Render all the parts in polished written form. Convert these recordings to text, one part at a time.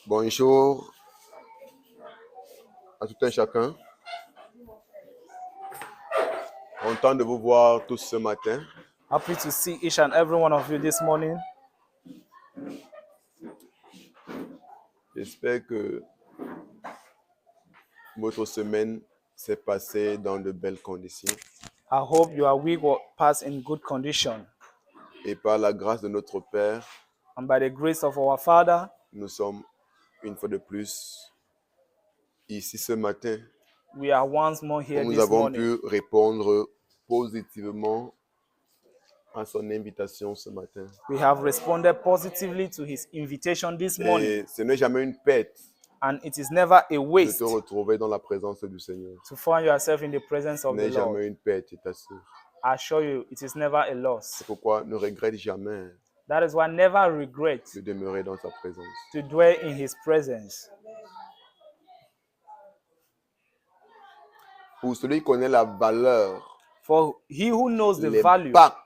Bonjour à tout un chacun. Content de vous voir tous ce matin. Happy to see each and every one of you this morning. J'espère que votre semaine s'est passée dans de belles conditions. I hope your week will pass in good condition. Et par la grâce de notre Père, And by the grace of our Father, nous sommes une fois de plus ici ce matin we are once more here où nous this avons morning pu répondre positivement à son invitation ce matin. We have responded positively to his invitation this morning. Et ce n'est jamais une perte And it is never a de waste te retrouver dans la présence du Seigneur. to find yourself in the presence Ce of the n'est Lord. jamais une perte, je t'assure. I assure you, it is never a loss. C'est pourquoi ne regrette jamais That is why never regret de demeurer dans sa présence. to dwell in his presence. Pour celui qui connaît la valeur, For he who knows the value, l'impact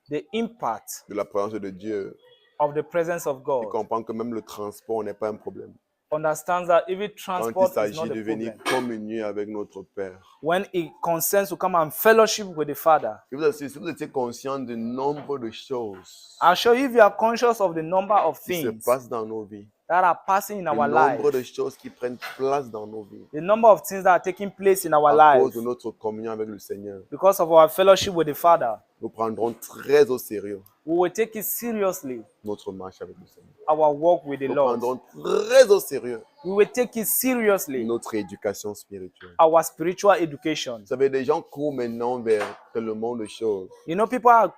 the impact de la présence de Dieu, of the presence of il God, comprend que même le transport n'est pas un problème. understands that even Quand il transport is s'agit not de a venir problem. communier avec notre Père. When it concerns to come and fellowship with the Father, Je vous assure, si vous étiez conscient du nombre de choses I'll show you if you are conscious of the number of qui se things passent dans nos vies, that are passing in le our nombre de life, choses qui prennent place dans nos vies, the number of things that are taking place in our à cause life de notre communion avec le Seigneur, because of our fellowship with the Father, nous prendrons très au sérieux we will take it seriously, notre marche avec le Seigneur. our walk with the Nous Lord. prendrons très au sérieux We will take it seriously, notre éducation spirituelle. our spiritual education. Vous savez, des gens courent maintenant vers tellement de choses. You know, people are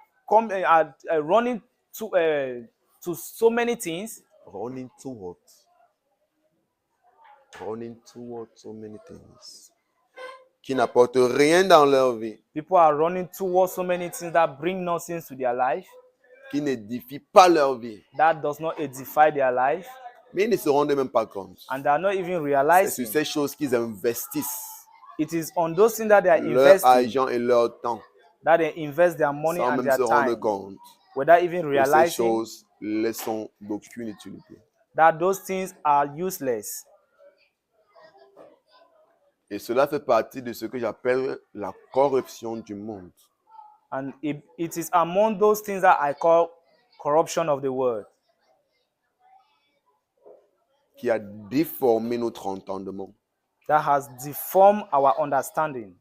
running to so many things, Running towards so many things. Qui n'apportent rien dans leur vie. people are running towards so many things that bring nonsense to their life, Qui n'édifient pas leur vie. that does not edify their life, Mais ils ne se rendent même pas compte. and they are not even C'est sur realizing. ces choses qu'ils investissent It is on those things that they are leur investing, argent et leur temps. that they invest their money Sans and même their se rendre time, compte without even que ces realizing choses ne sont d'aucune utilité. that those things are useless. Et cela fait partie de ce que j'appelle la corruption du monde. And it is among those things that I call corruption of the world, Qui a déformé notre entendement. that has deformed our understanding.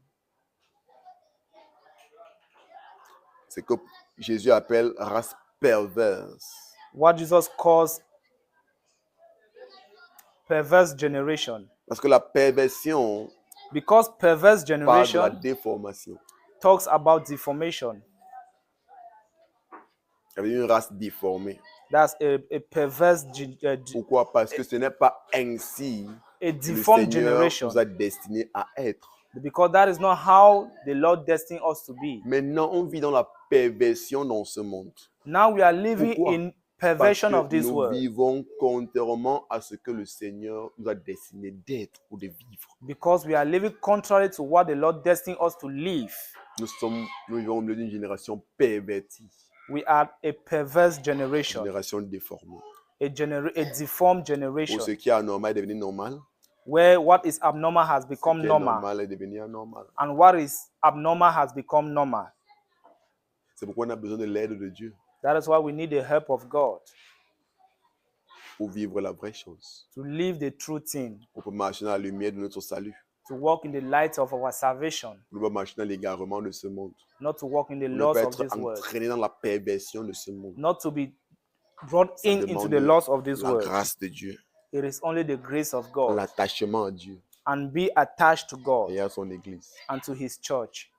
C'est que Jésus appelle race perverse. What Jesus calls perverse generation. Parce que la perversion Because perverse parle de la generation déformation. talks about deformation. Il y avait une race déformée. That's a perverse, Pourquoi? Parce que ce n'est pas ainsi a que le deformed Seigneur generation. nous a destinés à être. Because that is not how the Lord destined us to be. Maintenant, on vit dans la perversion dans ce monde. Now we are living Pourquoi? in Parce perversion of que this nous world. vivons contrairement à ce que le Seigneur nous a destiné d'être ou de vivre. Because we are living contrary to what the Lord destined us to live. Nous vivons au milieu d'une génération pervertie, We are a perverse une generation, génération déformée. a deformed Où generation, ce qui est anormal est devenu normal, where what is abnormal has ce become qui est normal, normal est devenu anormal. and what is abnormal has become normal. C'est pourquoi on a besoin de l'aide de Dieu That is why we need the help of God pour vivre la vraie chose, to live the true thing, pour marcher dans la lumière de notre salut, to walk in the light of our salvation, pour ne pas marcher dans l'égarement de ce monde, not to walk in the pour ne laws pas of être this world, entraîné dans la perversion de ce monde. not to be brought Ça into demande the laws of this la world. grâce de Dieu, It is only the grace of God, l'attachement à Dieu and be attached to God et à son Église. and to His church.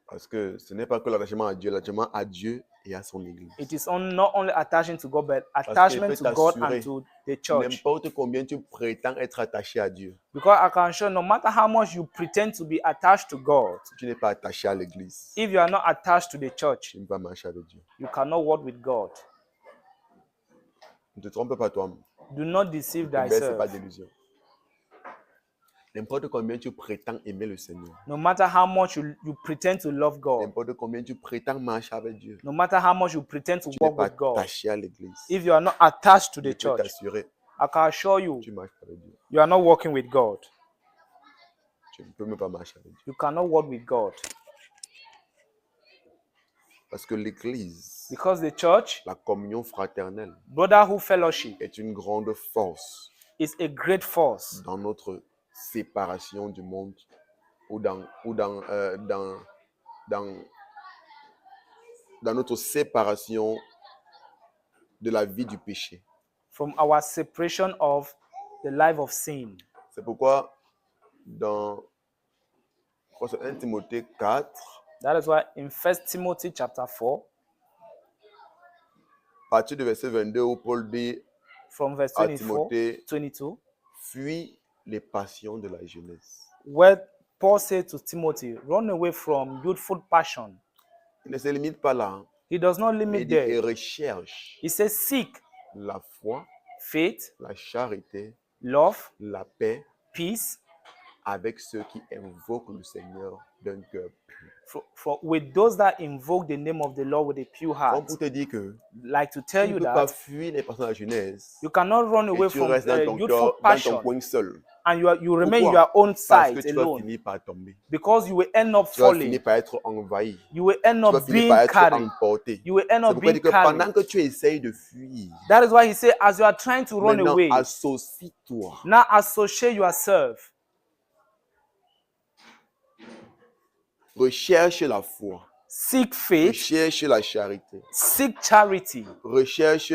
Parce que ce n'est pas que l'attachement à Dieu et à son Église. It is not only attaching to God, but Parce attachment qu'il to peut God t'assurer, and to the church. n'importe combien tu prétends être attaché à Dieu, Because I can show no matter how much you pretend to be attached to God, si tu n'es pas attaché à l'Église, if you are not attached to the church, tu ne peux pas marcher avec Dieu. you cannot walk with God. Ne te trompe pas toi-même. Do not deceive Ne te baisse pas thyself. d'illusion. N'importe combien tu prétends aimer le Seigneur. No matter how much you pretend to love God, N'importe combien tu prétends marcher avec Dieu. no matter how much you pretend to Tu n'es walk pas with God, attaché à l'église. if you are not attached to Je the peux church, t'assurer, I can assure you, tu marches avec Dieu. you are not walking with God. Tu ne peux même pas marcher avec Dieu. You cannot walk with God. Parce que l'église, Because the church, la communion fraternelle, brotherhood fellowship, est une grande force is a great force dans notre séparation du monde ou dans notre séparation de la vie du péché. from our separation of the life of sin. C'est pourquoi dans 1 Timothée 4, That is why in 1 Timothy chapter 4, à partir du verset 22, où Paul dit from verse à 24, Timothée, 22, fuis les passions de la jeunesse. where Paul said to Timothy, run away from youthful passion. Il ne se limite pas là. He does not Il limit dit et there. recherche He says, seek la foi, faith, la charité, love, la paix peace, avec ceux qui invoquent le Seigneur d'un cœur pur. with those that invoke the name of the Lord with a pure Comme heart. pour te dire que Like to tu tell ne you peux pas that fuir les passions de la jeunesse you cannot run away et tu from restes dans ton youthful cœur, dans ton passion coin seul. and you remain Pourquoi? your own Parce side que tu vas alone, finir par tomber. because you will end up Tu vas falling. finir par être envahi. You will end Tu vas up finir being par être carried. emporté. You will end C'est up pourquoi il being dit que pendant carried. que tu essayes de fuir, That is why he said, as you are trying to run maintenant away, associe-toi. now associate yourself. Recherche la foi. Seek faith, Recherche la charité. seek charity, Recherche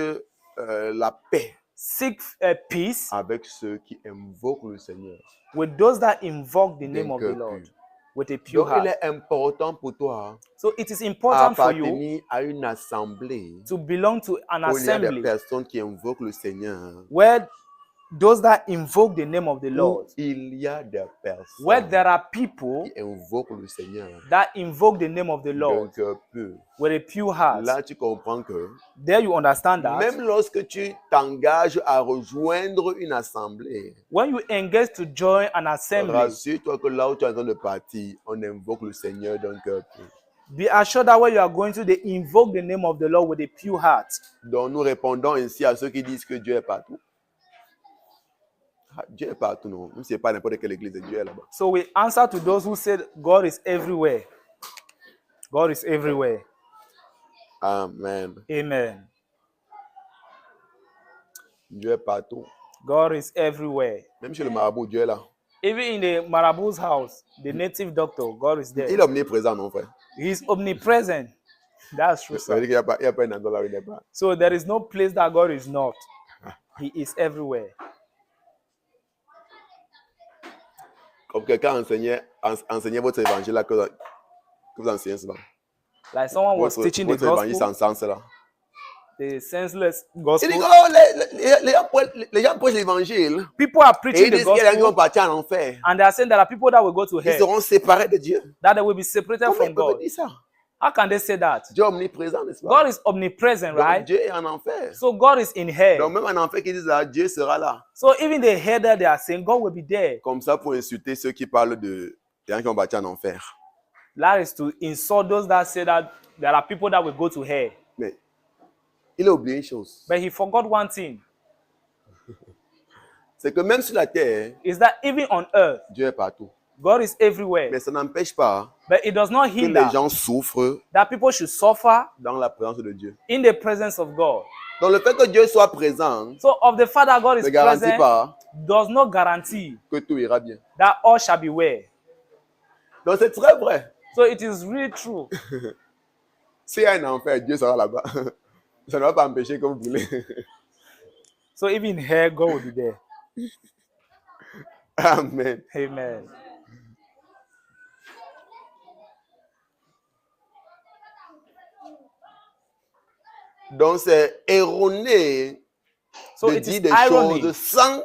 la paix seek peace avec ceux qui invoquent le Seigneur. with those that invoke the name D'un of the cœur Lord pur. with a pure Donc il heart. est important pour toi So it is important for you d'appartenir à une assemblée to belong to an où il y a des assembly personnes qui invoquent le Seigneur. where those that invoke the name of the Où Lord, il y a des where personnes there are people qui invoquent le Seigneur that invoke the name of the d'un Lord cœur pur. with a pure heart. Là, tu comprends que There you understand that même lorsque tu t'engages à rejoindre une assemblée, when you engage to join an assembly, rassure-toi que là où tu es en train de partir, on invoque le Seigneur d'un cœur pur. be assured that where you are going to, they invoke the name of the Lord with a pure heart. Donc nous répondons ainsi à ceux qui disent que Dieu est partout. Ah, Dieu est partout, non. Même si ce n'est pas n'importe quelle église, Dieu est là-bas. So we answer to those who said God is everywhere. God is everywhere. Amen. Amen. Dieu est partout. God is everywhere. Même chez le marabout, Dieu est là. Even in the Marabout's house, the native doctor, God is Il est there. omniprésent, non, frère. He is omnipresent. That's true, Ça veut sir. dire qu'il n'y a pas un endroit là où il n'est pas. So there is no place that God is not. He is everywhere. Comme quelqu'un enseignait votre évangile là, que vous enseignez cela. Like someone was teaching the Votre évangile gospel, sans sens là. the senseless Il dit gospel. que oh, les gens prêchent l'évangile People are et preaching ils the disent qu'il y a des gens qui vont gospel partir en enfer. and they are saying there are people that will go to Ils hell, seront séparés de Dieu. that they will be separated Comment from ils peuvent God. dire ça? How can they say that? Dieu est omniprésent, n'est-ce pas? God is omnipresent, Donc right? Dieu est en enfer. So God is in hell. Donc même en enfer qui disent ah, Dieu sera là. So even the header, they are saying God will be there. Comme ça pour insulter ceux qui parlent de des gens qui vont partir en enfer. That is to insult those that say that there are people that will go to hell. Mais il a oublié une chose. But he forgot one thing, C'est que même sur la terre, is that even on earth, Dieu est partout. God is everywhere. Mais ça n'empêche pas But it does not que les hinder gens souffrent that people should suffer dans la présence de Dieu. in the presence of God. Donc le fait que Dieu soit présent So of the fact that God ne is garantit present pas does not guarantee que tout ira bien. that all shall be well. Donc c'est très vrai. So it is really true. S'il y a un enfer, Dieu sera là-bas. Ça ne va pas empêcher que vous voulez. So even here, God will be there. Amen. Amen. Donc c'est erroné So de it dire is des irony choses sans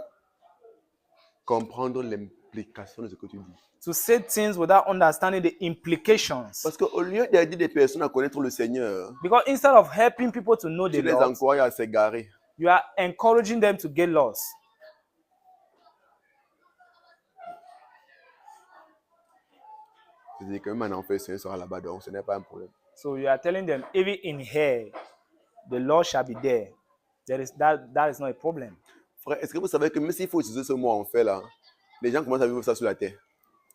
comprendre l'implication de ce que tu dis. to say things without understanding the implications. Parce qu'au lieu d'aider des personnes à connaître le Seigneur, Because instead of helping people to know the tu les Lord, encourages à s'égarer. you are encouraging them to get lost. C'est-à-dire que même en enfer, le Seigneur sera là-bas, donc ce n'est pas un problème. So you are telling them, even in hell, the Lord shall be there. That is not a problem. Frère, est-ce que vous savez que même s'il faut utiliser ce mot enfer là, les gens commencent à vivre ça sur la terre.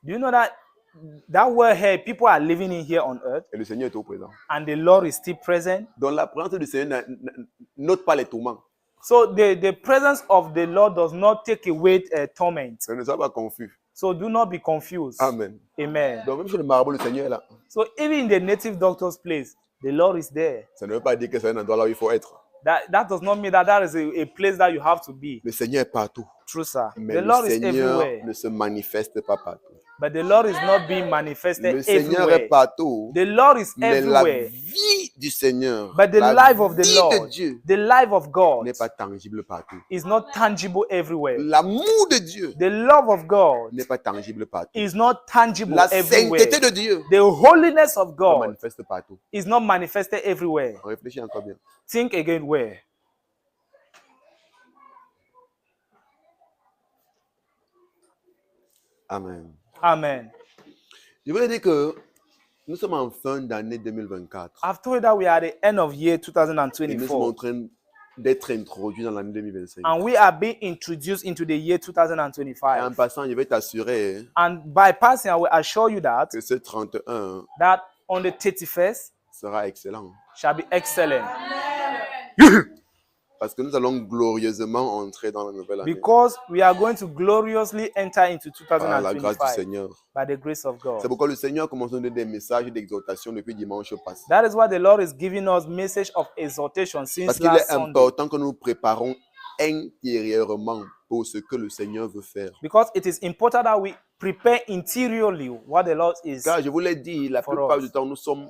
Do you know that word hell, people are living in here on earth, Et le Seigneur est au présent. and the Lord is still present? Donc la présence du Seigneur n'ôte pas les tourments. So the presence of the Lord does not take away torment. Ne sois pas confus. So do not be confused. Amen. Amen. Donc même chez le marabout, le Seigneur est là. So even in the native doctor's place, the Lord is there. Ça ne veut pas dire que c'est un endroit là où il faut être. That does not mean that is a place that you have to be. Le Seigneur est partout. True, sir. Mais The le Lord is Seigneur everywhere. ne se manifeste pas partout. But the Lord is not being manifested Le Seigneur est everywhere. partout. The Lord is Mais la everywhere. vie du Seigneur, But the la life of the vie Lord, de Dieu the life of God n'est pas tangible partout. is not tangible everywhere. L'amour de Dieu The love of God n'est pas tangible partout. is not tangible La everywhere. sainteté de Dieu The holiness of se God manifeste partout. is not manifested everywhere. On réfléchit encore bien. Think again where. Amen. Amen. Je voulais dire que nous sommes en fin d'année 2024. I've told you that we are at the end of year Et nous sommes en 2024. train d'être introduits dans l'année 2025. And we are being introduced into the year Et en 2025. passant, je vais t'assurer And by passing, I will assure you que ce 31 that on the 31st sera excellent. shall be excellent. Parce que nous allons glorieusement entrer dans la nouvelle année. Because we are going to gloriously enter into Par la grâce du 2025 Seigneur. by the grace of C'est God. pourquoi le Seigneur commence à nous donner des messages d'exhortation depuis dimanche passé. That is why the Lord is giving us message of exhortation since Parce qu'il last est Sunday. important que nous préparons intérieurement pour ce que le Seigneur veut faire. Because it is important that we prepare interiorly what the Lord is. Car je vous l'ai dit, la For plupart us. du temps, nous sommes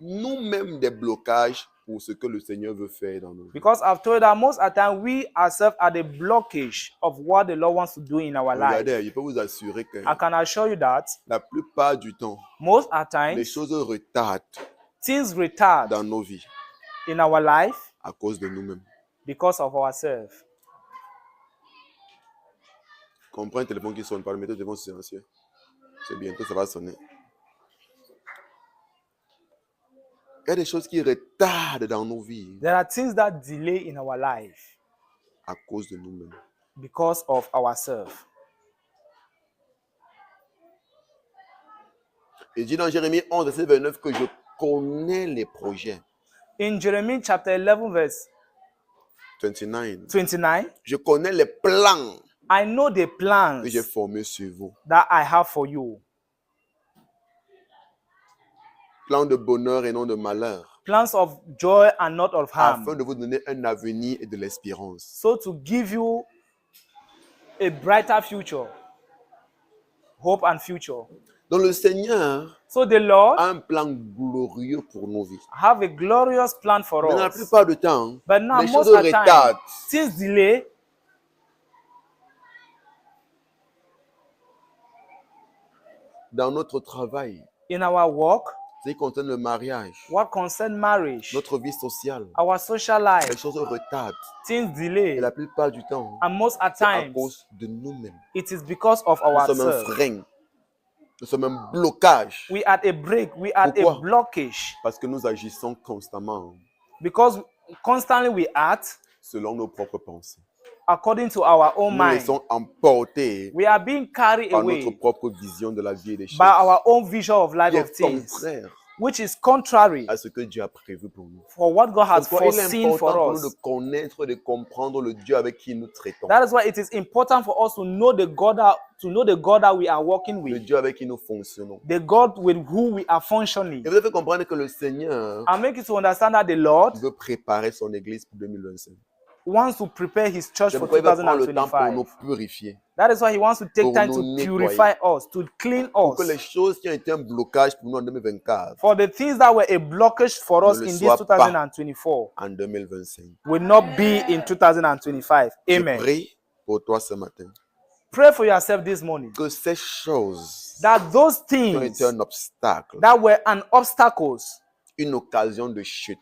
nous-mêmes des blocages pour ce que le Seigneur veut faire dans nos vies. Because I've told you that most of the time we ourselves are the blockage of what the Lord wants to do in our life. Regardez, je peux vous assurer que I can assure you that la plupart du temps, most of the les times choses retardent things retard dans nos vies in our life à cause de nous-mêmes. because of ourselves. Quand on prend un téléphone qui sonne, pas le mettre le téléphone silencieux. C'est bientôt, ça va sonner. Il y a des choses qui retardent dans nos vies There are things that delay in our life à cause de nous-mêmes. because of ourselves. Il dit dans Jérémie 11, verset 29 que je connais les projets. In Jeremiah chapter 11 verse 29. 29, Je connais les plans I know the plans que j'ai formés sur vous. that I have for you. Plans de bonheur et non de malheur. Plans of joy and not of harm. Afin de vous donner un avenir et de l'espérance. So to give you a brighter future, hope and future. Donc le Seigneur So the Lord a un plan glorieux pour nos vies. have a glorious plan for Mais la us. plupart du temps, But now les most choses of the time, retardent. things delay Dans notre travail, in our work, ce qui concerne le mariage, what concern marriage, notre vie sociale, our social les life, choses retardent. things Et delay. la plupart du temps, And most at c'est à times, cause de nous-mêmes. it is because of Nous sommes un ourselves. frein. Nous sommes un blocage. We are a break, we are a Pourquoi? blockage. Parce que nous agissons constamment Because constantly we act selon nos propres pensées. according to our own Nous mind. laissons emporter We are being carried par away notre propre vision de la vie et des choses by our own vision of life qui of est things, contraire which is contrary à ce que Dieu a prévu pour nous. for what God has C'est pourquoi il est foreseen important for pour nous us. de connaître, de comprendre le Dieu avec qui nous traitons. That is why it is important for us to know the God that we are working Le with, Dieu avec qui nous fonctionnons. the God with who we are functioning. Et vous devez comprendre que le Seigneur I make you to understand that the Lord veut préparer son Église pour 2025. wants to prepare His church C'est for pourquoi il va prendre le temps pour 2025. nous purifier. That is why He wants to take Pour time nous to nettoyer. purify us, to clean Pour que les us. choses qui ont été un blocage pour nous en 2024, For the things that were a blockage for Ne us le in this soient pas. 2024 en 2025. will not be in 2025. Je Amen. prie pour toi ce matin Pray for yourself this morning que ces choses that those qui ont things été un obstacle, that were an obstacle, une occasion de chute,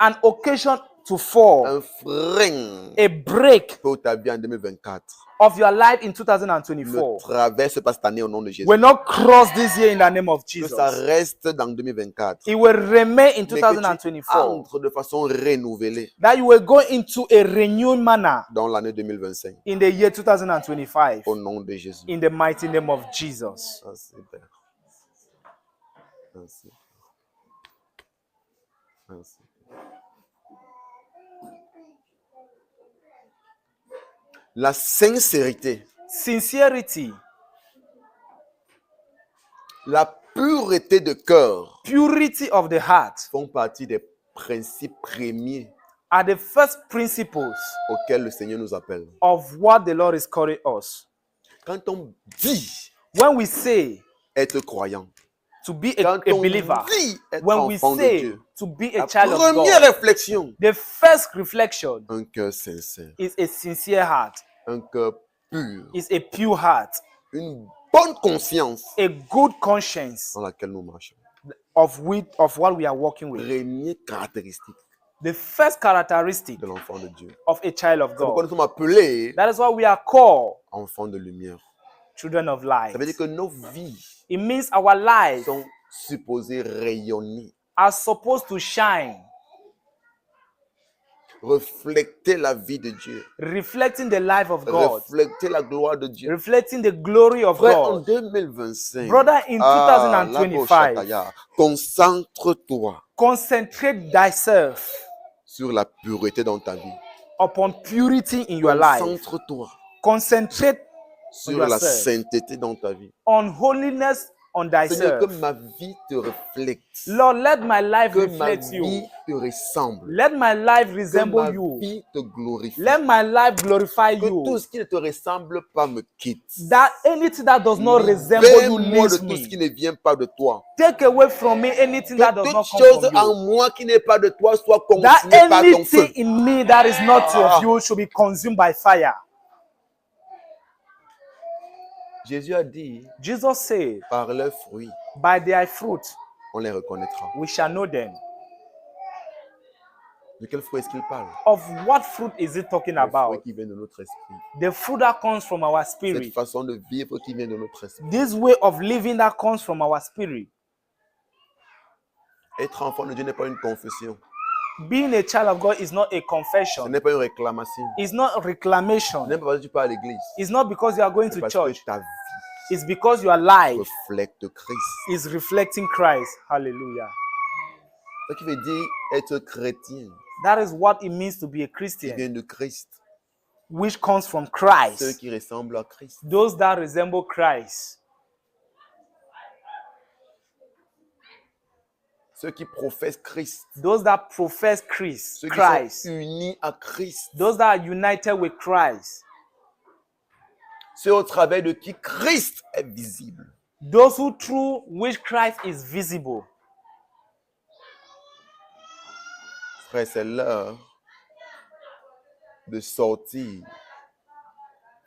an occasion to fall, un frein a break pour ta vie en 2024 of your life in ne 2024 traverse pas cette année au nom de Jésus. will not cross this year in the name of Que ça Jesus. reste dans 2024. It will remain in Mais que tu 2024. entres de façon renouvelée That you will go into a renewed manner dans l'année 2025 in the year 2025 au nom de Jésus. in the mighty name of Jesus. Merci, Père. Merci. Merci. La sincérité, Sincerity, la pureté de cœur purity of the heart font partie des principes premiers are the first principles auxquels le Seigneur nous appelle. of what the Lord is calling us. Quand on dit When we say être croyant, to be quand a on believer, dit être when we enfant de say Dieu, to be la a child of première God, réflexion, the first reflection un cœur sincère, is a sincere heart, un cœur pur, is a pure heart, une bonne conscience a good conscience dans laquelle nous marchons. of what we are working with. Première caractéristique The first characteristic de l'enfant de Dieu. of a child of C'est pourquoi nous God. sommes appelés That is why we are called enfants de lumière. children of light. Ça veut dire que nos vies It means our lives sont supposées rayonner, are supposed to shine, refléter la vie de Dieu, reflecting the life of God, refléter la gloire de Dieu. reflecting the glory of Frère, en God. 2025, Brother, in la 2025, Boshataya, concentre-toi concentrate thyself sur la pureté dans ta vie. upon purity in your life. Concentre-toi Concentrate sur la yourself. sainteté dans ta vie. on holiness on Seigneur, que thyself. ma vie te reflète. Lord, let my life Que ma reflect you. vie te ressemble. Let my life Que resemble ma you. vie te glorifie. Let my life glorify Que tout you. ce qui ne te ressemble pas me quitte. That anything that does not resemble you Libère-moi de leaves tout ce qui me. ne vient pas de toi. Take away from me anything that Que does toute not come chose from en you. moi qui n'est pas de toi soit That consumée par ton feu. anything in me that is not of you should be consumed by fire. Jésus a dit, Jesus said, par leurs fruits, by their fruit on les reconnaîtra. we shall know them. De quel fruit est-ce qu'il parle? Of what fruit is it talking Le fruit about? qui vient de notre esprit. The fruit that comes from our Cette spirit. façon de vivre qui vient de notre esprit. This way of living that comes from our spirit. Être enfant de Dieu n'est pas une confession. Being a child of God is not a Ce confession. n'est pas une réclamation. It's not Ce reclamation. n'est pas parce que tu pars à l'église. It's not because you are going C'est to parce church. que ta vie It's because your life reflète Christ. is reflecting Christ. Hallelujah. Ce qui veut dire être chrétien, That is what it means to be a qui Christian, vient de Christ. which comes from Ceux Christ. qui ressemblent à Christ. Those that resemble Christ. Ceux qui professent Christ. Those that profess Christ. Ceux qui Christ. sont unis à Christ. Those that are united with Christ. Ceux au travers de qui Christ est visible. Those who through which Christ is visible. Frère, c'est l'heure de sortir.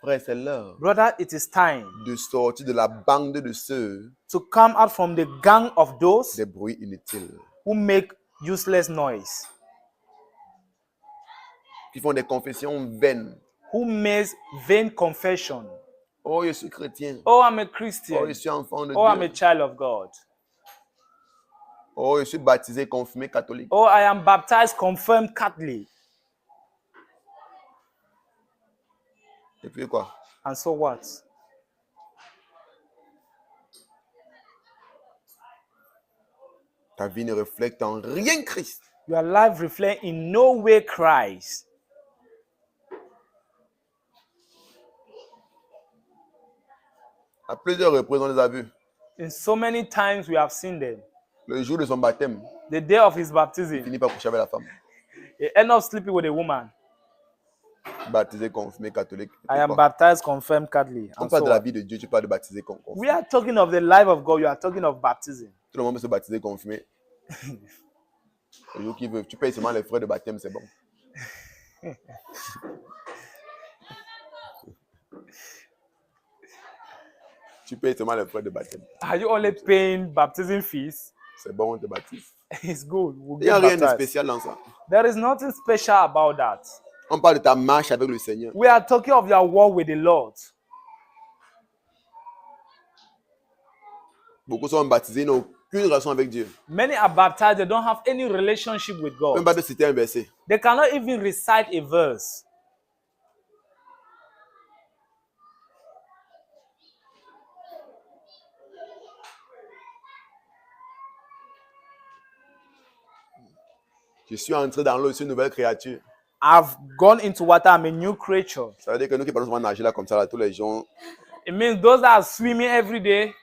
Frère, c'est l'heure Brother, it is time de sortir de la bande de ceux to come out from the gang of those des bruits inutiles, who make useless noise, qui font des confessions vaines. who makes vain confession. Oh, je suis chrétien. Oh, I'm a Oh, Christian. je suis enfant de Oh, I'm a Dieu. child of God. Oh, je suis baptisé, confirmé catholique. Oh, I am baptized, confirmed Catholic. Et puis quoi? And so what? Ta vie ne reflète en rien Christ. Your life reflects in no way Christ. À plusieurs reprises, on les a vus. In so many times we have seen them. Le jour de son baptême, The day of his il baptism, finit par coucher avec la femme. he ended up sleeping with a woman. Baptisé, confirmé catholique. Et puis I am quoi? baptized, confirmed Catholic. On And parle so de la what? vie de Dieu, tu parles de baptisé, confirmé. We are talking of the life of God. You are talking of baptism. Tout le monde peut se baptiser, confirmé. Le jour qu'il veut, tu payes seulement les frais de baptême, c'est bon. Tu payes seulement les frais de baptême. Are you only paying baptism fees? C'est bon, on te baptise. It's good. We'll Il n'y a get rien de baptized. spécial dans ça. There is nothing special about that. On parle de ta marche avec le Seigneur. We are talking of your walk with the Lord. Beaucoup sont baptisés, ils n'ont aucune relation avec Dieu. Many are baptized, they don't have any relationship with Même God. pas de citer un verset. They cannot even recite a verse. Je suis entré dans l'eau, je suis une nouvelle créature. I've gone into water, I'm a new creature. Ça veut dire que nous qui parlons souvent nager là comme ça, là, tous les gens, It means those that are swimming every day,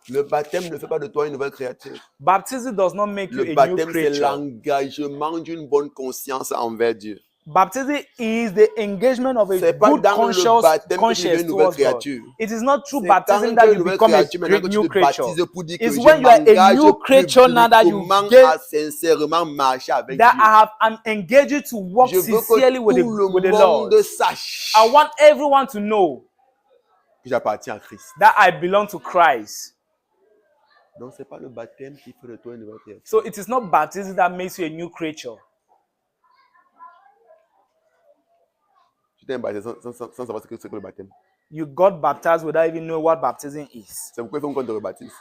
le baptême ne fait pas de toi une nouvelle créature. baptism does not make you Le a new baptême, c'est creature. l'engagement d'une bonne conscience envers Dieu. Baptism is the engagement of a C'est pas good dans le conscience baptême que tu deviens conscience une nouvelle towards God. créature. It is not through C'est baptism quand that tu es you une nouvelle become a créature, maintenant great que tu new te creature. baptises pour dire que It's je when you are a m'engage new creature now that you publiquement get à sincèrement marcher avec that Dieu. I'm engaged to walk Je veux sincerely que with tout le the Lord. monde sache I want everyone to know que j'appartiens à Christ. that I belong to Christ. Donc, ce n'est pas le baptême qui fait de toi une nouvelle créature. So it is not baptism that makes you a new creature. Tu t'es baptisé sans savoir ce que c'est que le baptême. You got baptized without even knowing what baptism is. C'est pourquoi il faut qu'on te rebaptise.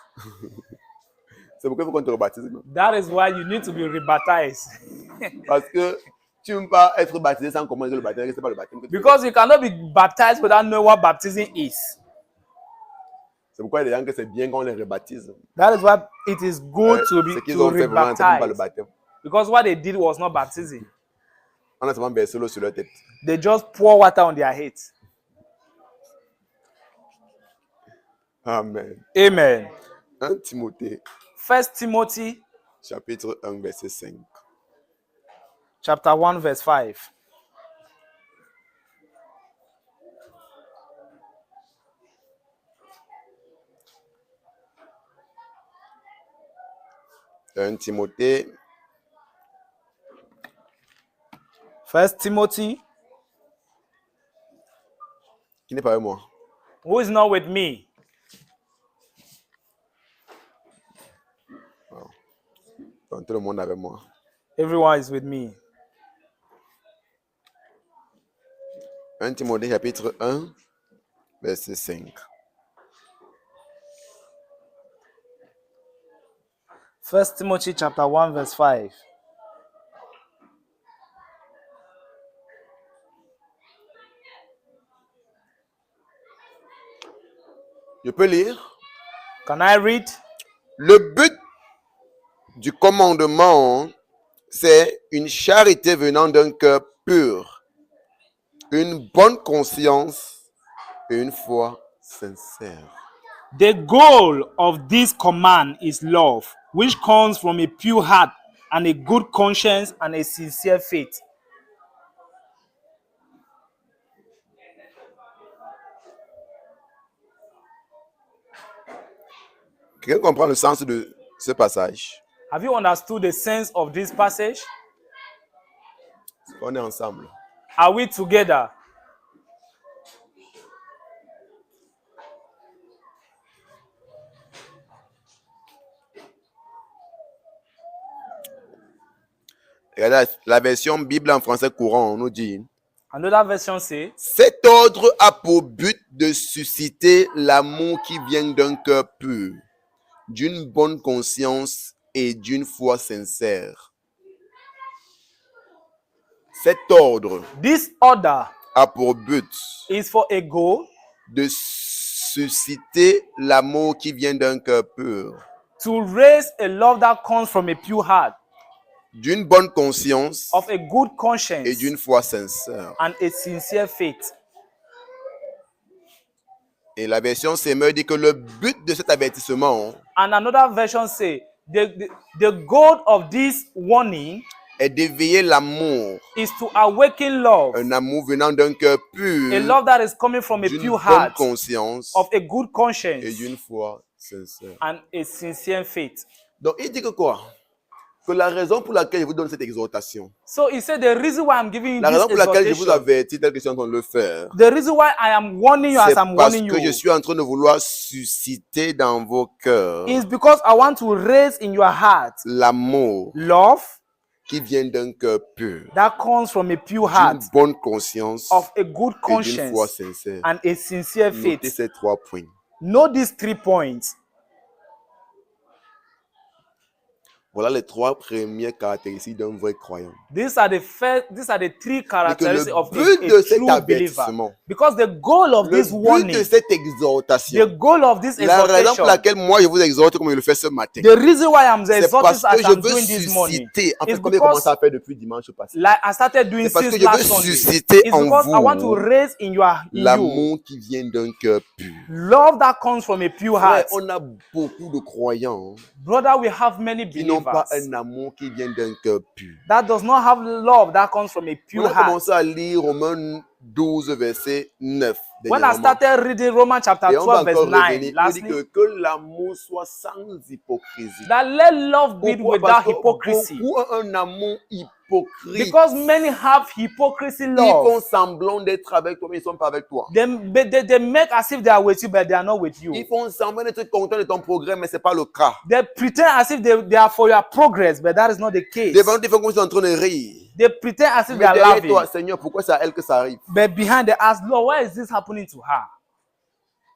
C'est pourquoi il faut qu'on te rebaptise. Non? That is why you need to be rebaptized. Parce que tu ne peux pas être baptisé sans comprendre que le baptême, c'est pas le baptême. Que tu fais. Because you cannot be baptized without knowing what baptism is. C'est pourquoi il y a des gens que c'est bien qu'on les rebaptise. That is why it is good to Ce be qu'ils to ont fait vraiment, c'est même pas le rebaptize. baptême. Because what they did was not baptism. On a seulement versé l'eau sur leur tête. They just pour water on their head. Amen. Amen. 1 Timothée, 1 Timothy chapitre 1, verset 5. chapter 1 verse 5. Un Timothée, 1 Timothy, qui n'est pas avec moi. who is not with me? Donc, tout le monde est avec moi. Everyone is with me. 1 Timothée, chapitre 1, verset 5. 1 Timothy chapter 1 verse 5. Je peux lire? Can I read? Le but du commandement, c'est une charité venant d'un cœur pur, une bonne conscience et une foi sincère. The goal of this command is love, which comes from a pure heart and a good conscience and a sincere faith. Quelqu'un comprend le sens de ce passage? Have you understood the sense of this passage? On est ensemble. Are we together? Regardez, la version Bible en français courant nous dit: Another version says, cet ordre a pour but de susciter l'amour qui vient d'un cœur pur, d'une bonne conscience et d'une foi sincère. Cet ordre this order a pour but is for a goal de susciter l'amour qui vient d'un cœur pur, to raise a love that comes from a pure heart, d'une bonne conscience of a good et conscience d'une foi sincère. and a sincere faith. Et la version Semeur dit que le but de cet avertissement And another version say, the goal of this warning est d'éveiller l'amour, is to awaken love, un amour venant d'un cœur pur, a love that is coming from a d'une pure bonne heart, conscience of a good et conscience d'une foi sincère. and a sincere faith. Donc il dit que quoi? que la raison pour laquelle je vous donne cette exhortation, So he said, the reason why I'm giving you la this raison pour laquelle je vous exhortation, avertis tel que je suis en train de le faire, the reason why I am warning you as c'est I'm parce warning que je you, suis en train de vouloir susciter dans vos cœurs is because I want to raise in your heart l'amour love qui vient d'un cœur pur, that comes from a pure d'une heart, bonne conscience of a good et d'une foi conscience sincère. and a sincere Notez faith. ces 3 points. Know these 3 points. Voilà les 3 premières caractéristiques d'un vrai croyant. These are the 3 characteristics of but a de cet true believer. avertissement, Because the goal of le this but warning, de cette the exhortation, goal of this la raison pour exhortation, laquelle moi je vous exhorte comme je le fais ce matin, the reason why I'm c'est exhorting parce que as je I'm veux doing this morning, susciter, en fait, is comme j'ai commencé because à faire depuis dimanche passé, like I started doing c'est parce que since je veux last Sunday. susciter It's en because I want to vous raise in you l'amour qui vient d'un cœur pur. love that comes from a pure Frère, heart. on a beaucoup de croyants Brother, we have many qui n'ont pas believers un amour qui vient d'un cœur pur. that does not have love that comes from a On pure a heart. commencé à lire Romains 12, verset 9. When I started reading Romans chapter Et on va 12 verse encore 9, revenir. Il dit lastly, que l'amour soit sans hypocrisie. that let love be Pourquoi? without Parce que hypocrisy. beaucoup ont un amour hypocrite. Because many have hypocrisy Ils love. font semblant d'être avec toi, mais ils ne sont pas avec toi. They make as if they are with you, but they are not with you. Ils font semblant d'être contents de ton progrès, mais ce n'est pas le cas. They pretend as if they are for your progress, but that is not the case. Devant nous, ils font comme s'ils sont en train de rire. They pretend as if they Mais are derrière laughing. toi, Seigneur, pourquoi c'est à elle que ça arrive? But behind they ask, Lord, why is this happening to her?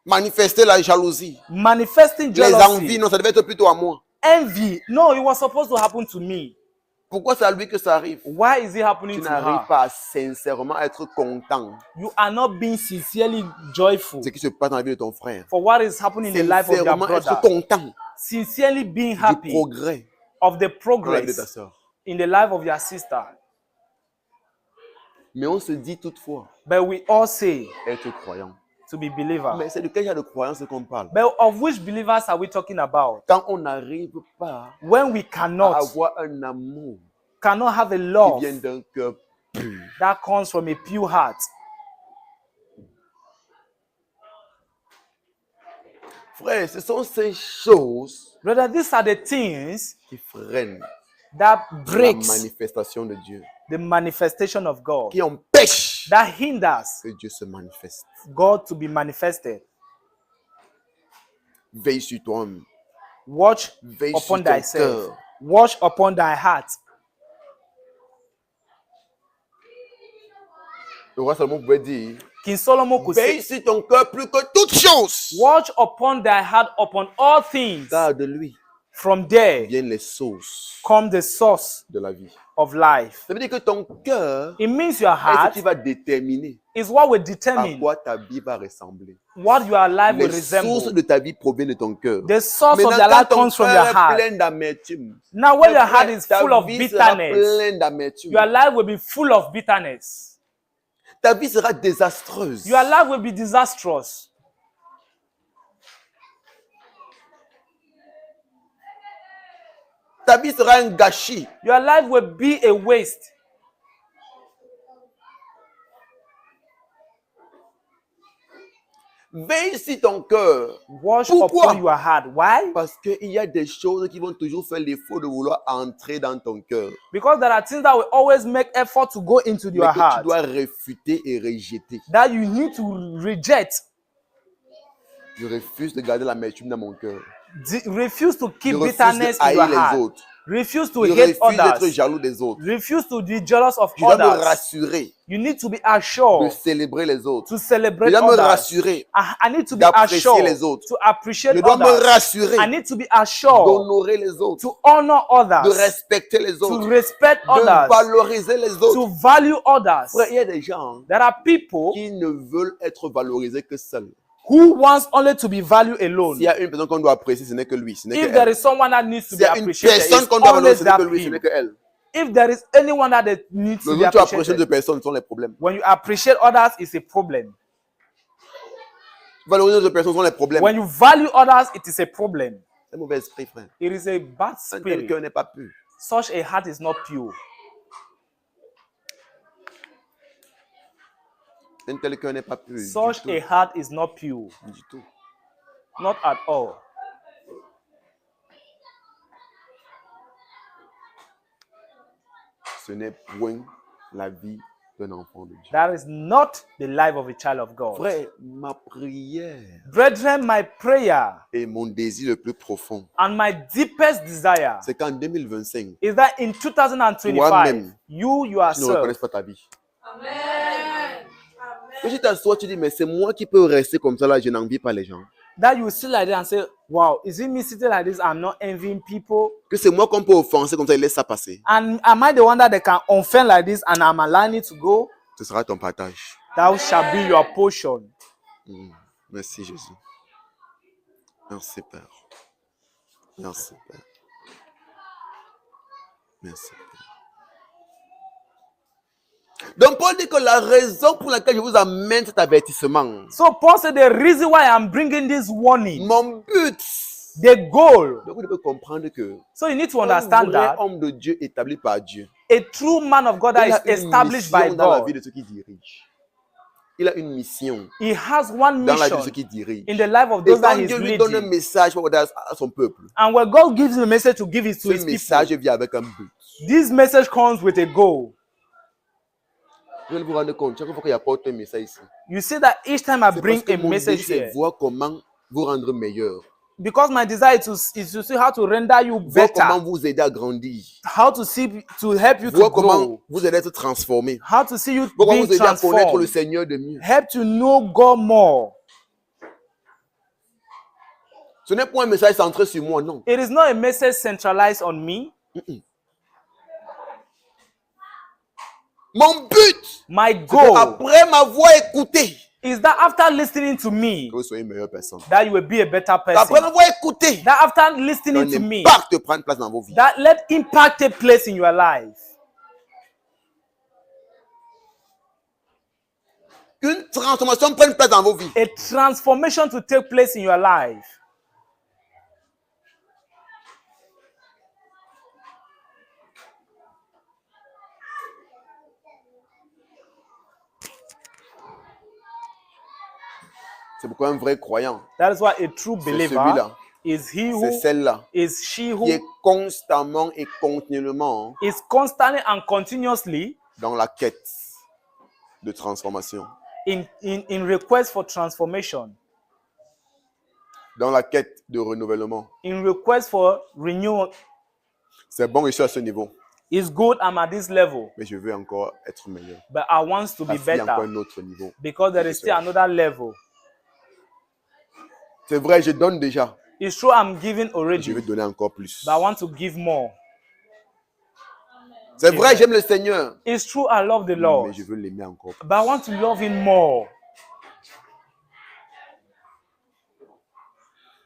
Manifester la jalousie. Manifesting Les envies, jealousy. non, ça devait être plutôt à moi. Envy. No, it was supposed to happen to me. Pourquoi c'est à lui que ça arrive? Why is it happening Tu to n'arrives her? pas à sincèrement être content You are not being sincerely joyful de ce qui se passe dans la vie de ton frère. for what is happening in the life of your Sincèrement être brother. content Sincerely being du happy progrès of the dans la vie de ta progress soeur. in the life of your sister. Mais on se dit toutefois But we all say être croyant. to be believer. Mais c'est de quel genre de croyance qu'on parle? But of which believers are we talking about? Quand on n'arrive pas When we à cannot avoir un amour have a qui love vient d'un cœur pur. that comes from a pure heart. Frère, ce sont ces choses Brother, these are the things qui freinent that la breaks manifestation de Dieu, the manifestation of God, qui empêchent that hinders que Dieu se manifeste. God to be manifested. Veille sur toi-même. Watch Veille upon sur ton thyself. cœur. Watch upon thy heart. Le roi Salomon pouvait dire, King Solomon could veille say, sur ton cœur plus que toute chose. watch upon thy heart upon all things. Car de lui From there viennent les sources come the source de la vie. of life. Ça veut dire que ton cœur It means your est ce heart qui va déterminer is what will à determine quoi ta vie va ressembler. what your life will Les sources resemble. de ta vie proviennent de ton cœur. The source of Maintenant, your quand life ton comes from cœur your est heart. plein d'amertume, Now, when your heart is ta full of vie sera bitterness, pleine d'amertume. your life will be full of bitterness. Ta vie sera désastreuse. Your life will be disastrous. Ta vie sera un gâchis. Your life will be a waste. Veille sur ton cœur. Watch Pourquoi? upon your heart. Why? Parce qu'il y a des choses qui vont toujours faire l'effort de vouloir entrer dans ton cœur. Because there are things that will always make effort to go into Mais your que tu heart dois réfuter et rejeter. that you need to reject. Je refuse de garder l'amertume dans mon cœur. Refuse to Je keep refuse bitterness de in your haïr les heart. autres. Refuse to Je hate refuse d'être others. jaloux des autres. Refuse to be jealous of Je dois me others. rassurer You need to be de assured célébrer les autres. to Je celebrate dois me others. rassurer I need to be d'apprécier assured les autres. to appreciate Je dois me others. rassurer I need to be assured d'honorer les autres, to honor de others, respecter les to autres, respect de others, valoriser les autres. to value others. Frère, il y a des gens There are people qui ne veulent être valorisés que seuls. who wants only to be valued alone. S'il y a une personne qu'on doit apprécier, ce n'est que lui, ce n'est If que there elle. is someone that needs to S'il be y a une appreciated, personne it's qu'on doit valoriser, always ce n'est that que lui, ce n'est him. que elle. If there is anyone that needs Le to be jour où tu apprécies appreciated, de personnes, ce sont les problèmes. when you appreciate others, it's a problem. Valoriser de personnes, ce sont les problèmes. When you value others, it is a problem. C'est un mauvais esprit, frère. It is a bad Un tel spirit. cœur n'est pas pur. Such a heart is not pure. Un tel cœur n'est pas pur. Such Du a tout. heart is not pure. Du tout. Not at all. Ce n'est point la vie d'un enfant de Dieu. That is not the life of a child of God. Frère, ma prière Brethren, my prayer et mon désir le plus profond, and my deepest desire c'est qu'en 2025, is that in 2025, Toi-même, you tu ne yourself, reconnaisses pas ta vie. Que tu t'assois, tu dis, mais c'est moi qui peux rester comme ça là, je n'envie pas les gens. that you sit like that and say, wow, is it me sitting like this? I'm not envying people. Que c'est moi qu'on peut offenser comme ça, il laisse ça passer. And am I the one that they can offend like this and I'm allowing it to go? Ce sera ton partage. That shall be your portion. Merci Jésus. Merci Père. Merci Père. Merci Père. Donc Paul dit que la raison pour laquelle je vous amène cet avertissement, So Paul said the reason why I'm bringing this warning, mon but, the goal. donc vous devez comprendre que So you need to un understand vrai that homme de Dieu établi par Dieu, a true man of God that il a is une established by mission dans la vie God, de ceux qui dirigent. Il a une mission he has one dans la vie de mission ceux qui dirigent. in the life of Et those that quand he's Dieu lui donne un leading. message pour à son peuple, And when God gives him a message to give it to ce his message people, vient avec un but. this message comes with a goal. Vous allez vous rendre compte, chaque fois qu'il apporte un message ici, You see that each time I c'est bring parce que a mon message désir, c'est here, voir comment vous rendre meilleur, because my desire is to see how to render you voir comment better, vous aider à grandir, how to see to help you to voir comment grow, vous aider à être transformé, how to see you voir comment being vous aider à connaître le transformed, Seigneur de mieux. help to know God more. Ce n'est pas un message centré sur moi, non. It is not a message centralized on me. Mon but, My c'est goal qu'après m'avoir écouté, is that after listening to me, que vous soyez une meilleure personne. that you will be a better Après person. m'avoir écouté, That after listening to qu'un me, impact prenne place dans vos vies. that let impact take place in your life. Qu'une transformation prenne place dans vos vies. A transformation to take place in your life. C'est pourquoi un vrai croyant, That is why a true believer celui-là. is he c'est who celle-là is she qui est who constamment et continuellement is constantly and continuously dans la quête de transformation, in request for transformation, dans la quête de renouvellement. in request for renewal. C'est bon, je suis à ce niveau, It's good I'm at this level, mais je veux encore être meilleur. but I want to be Parce qu'il y a encore better un autre niveau. because there is still another level. C'est vrai, je donne déjà. It's true I'm giving Je already, veux donner encore plus. but I want to give more. C'est vrai, j'aime le Seigneur, It's true I love the mais Lord, je veux l'aimer encore plus. but I want to love Him more.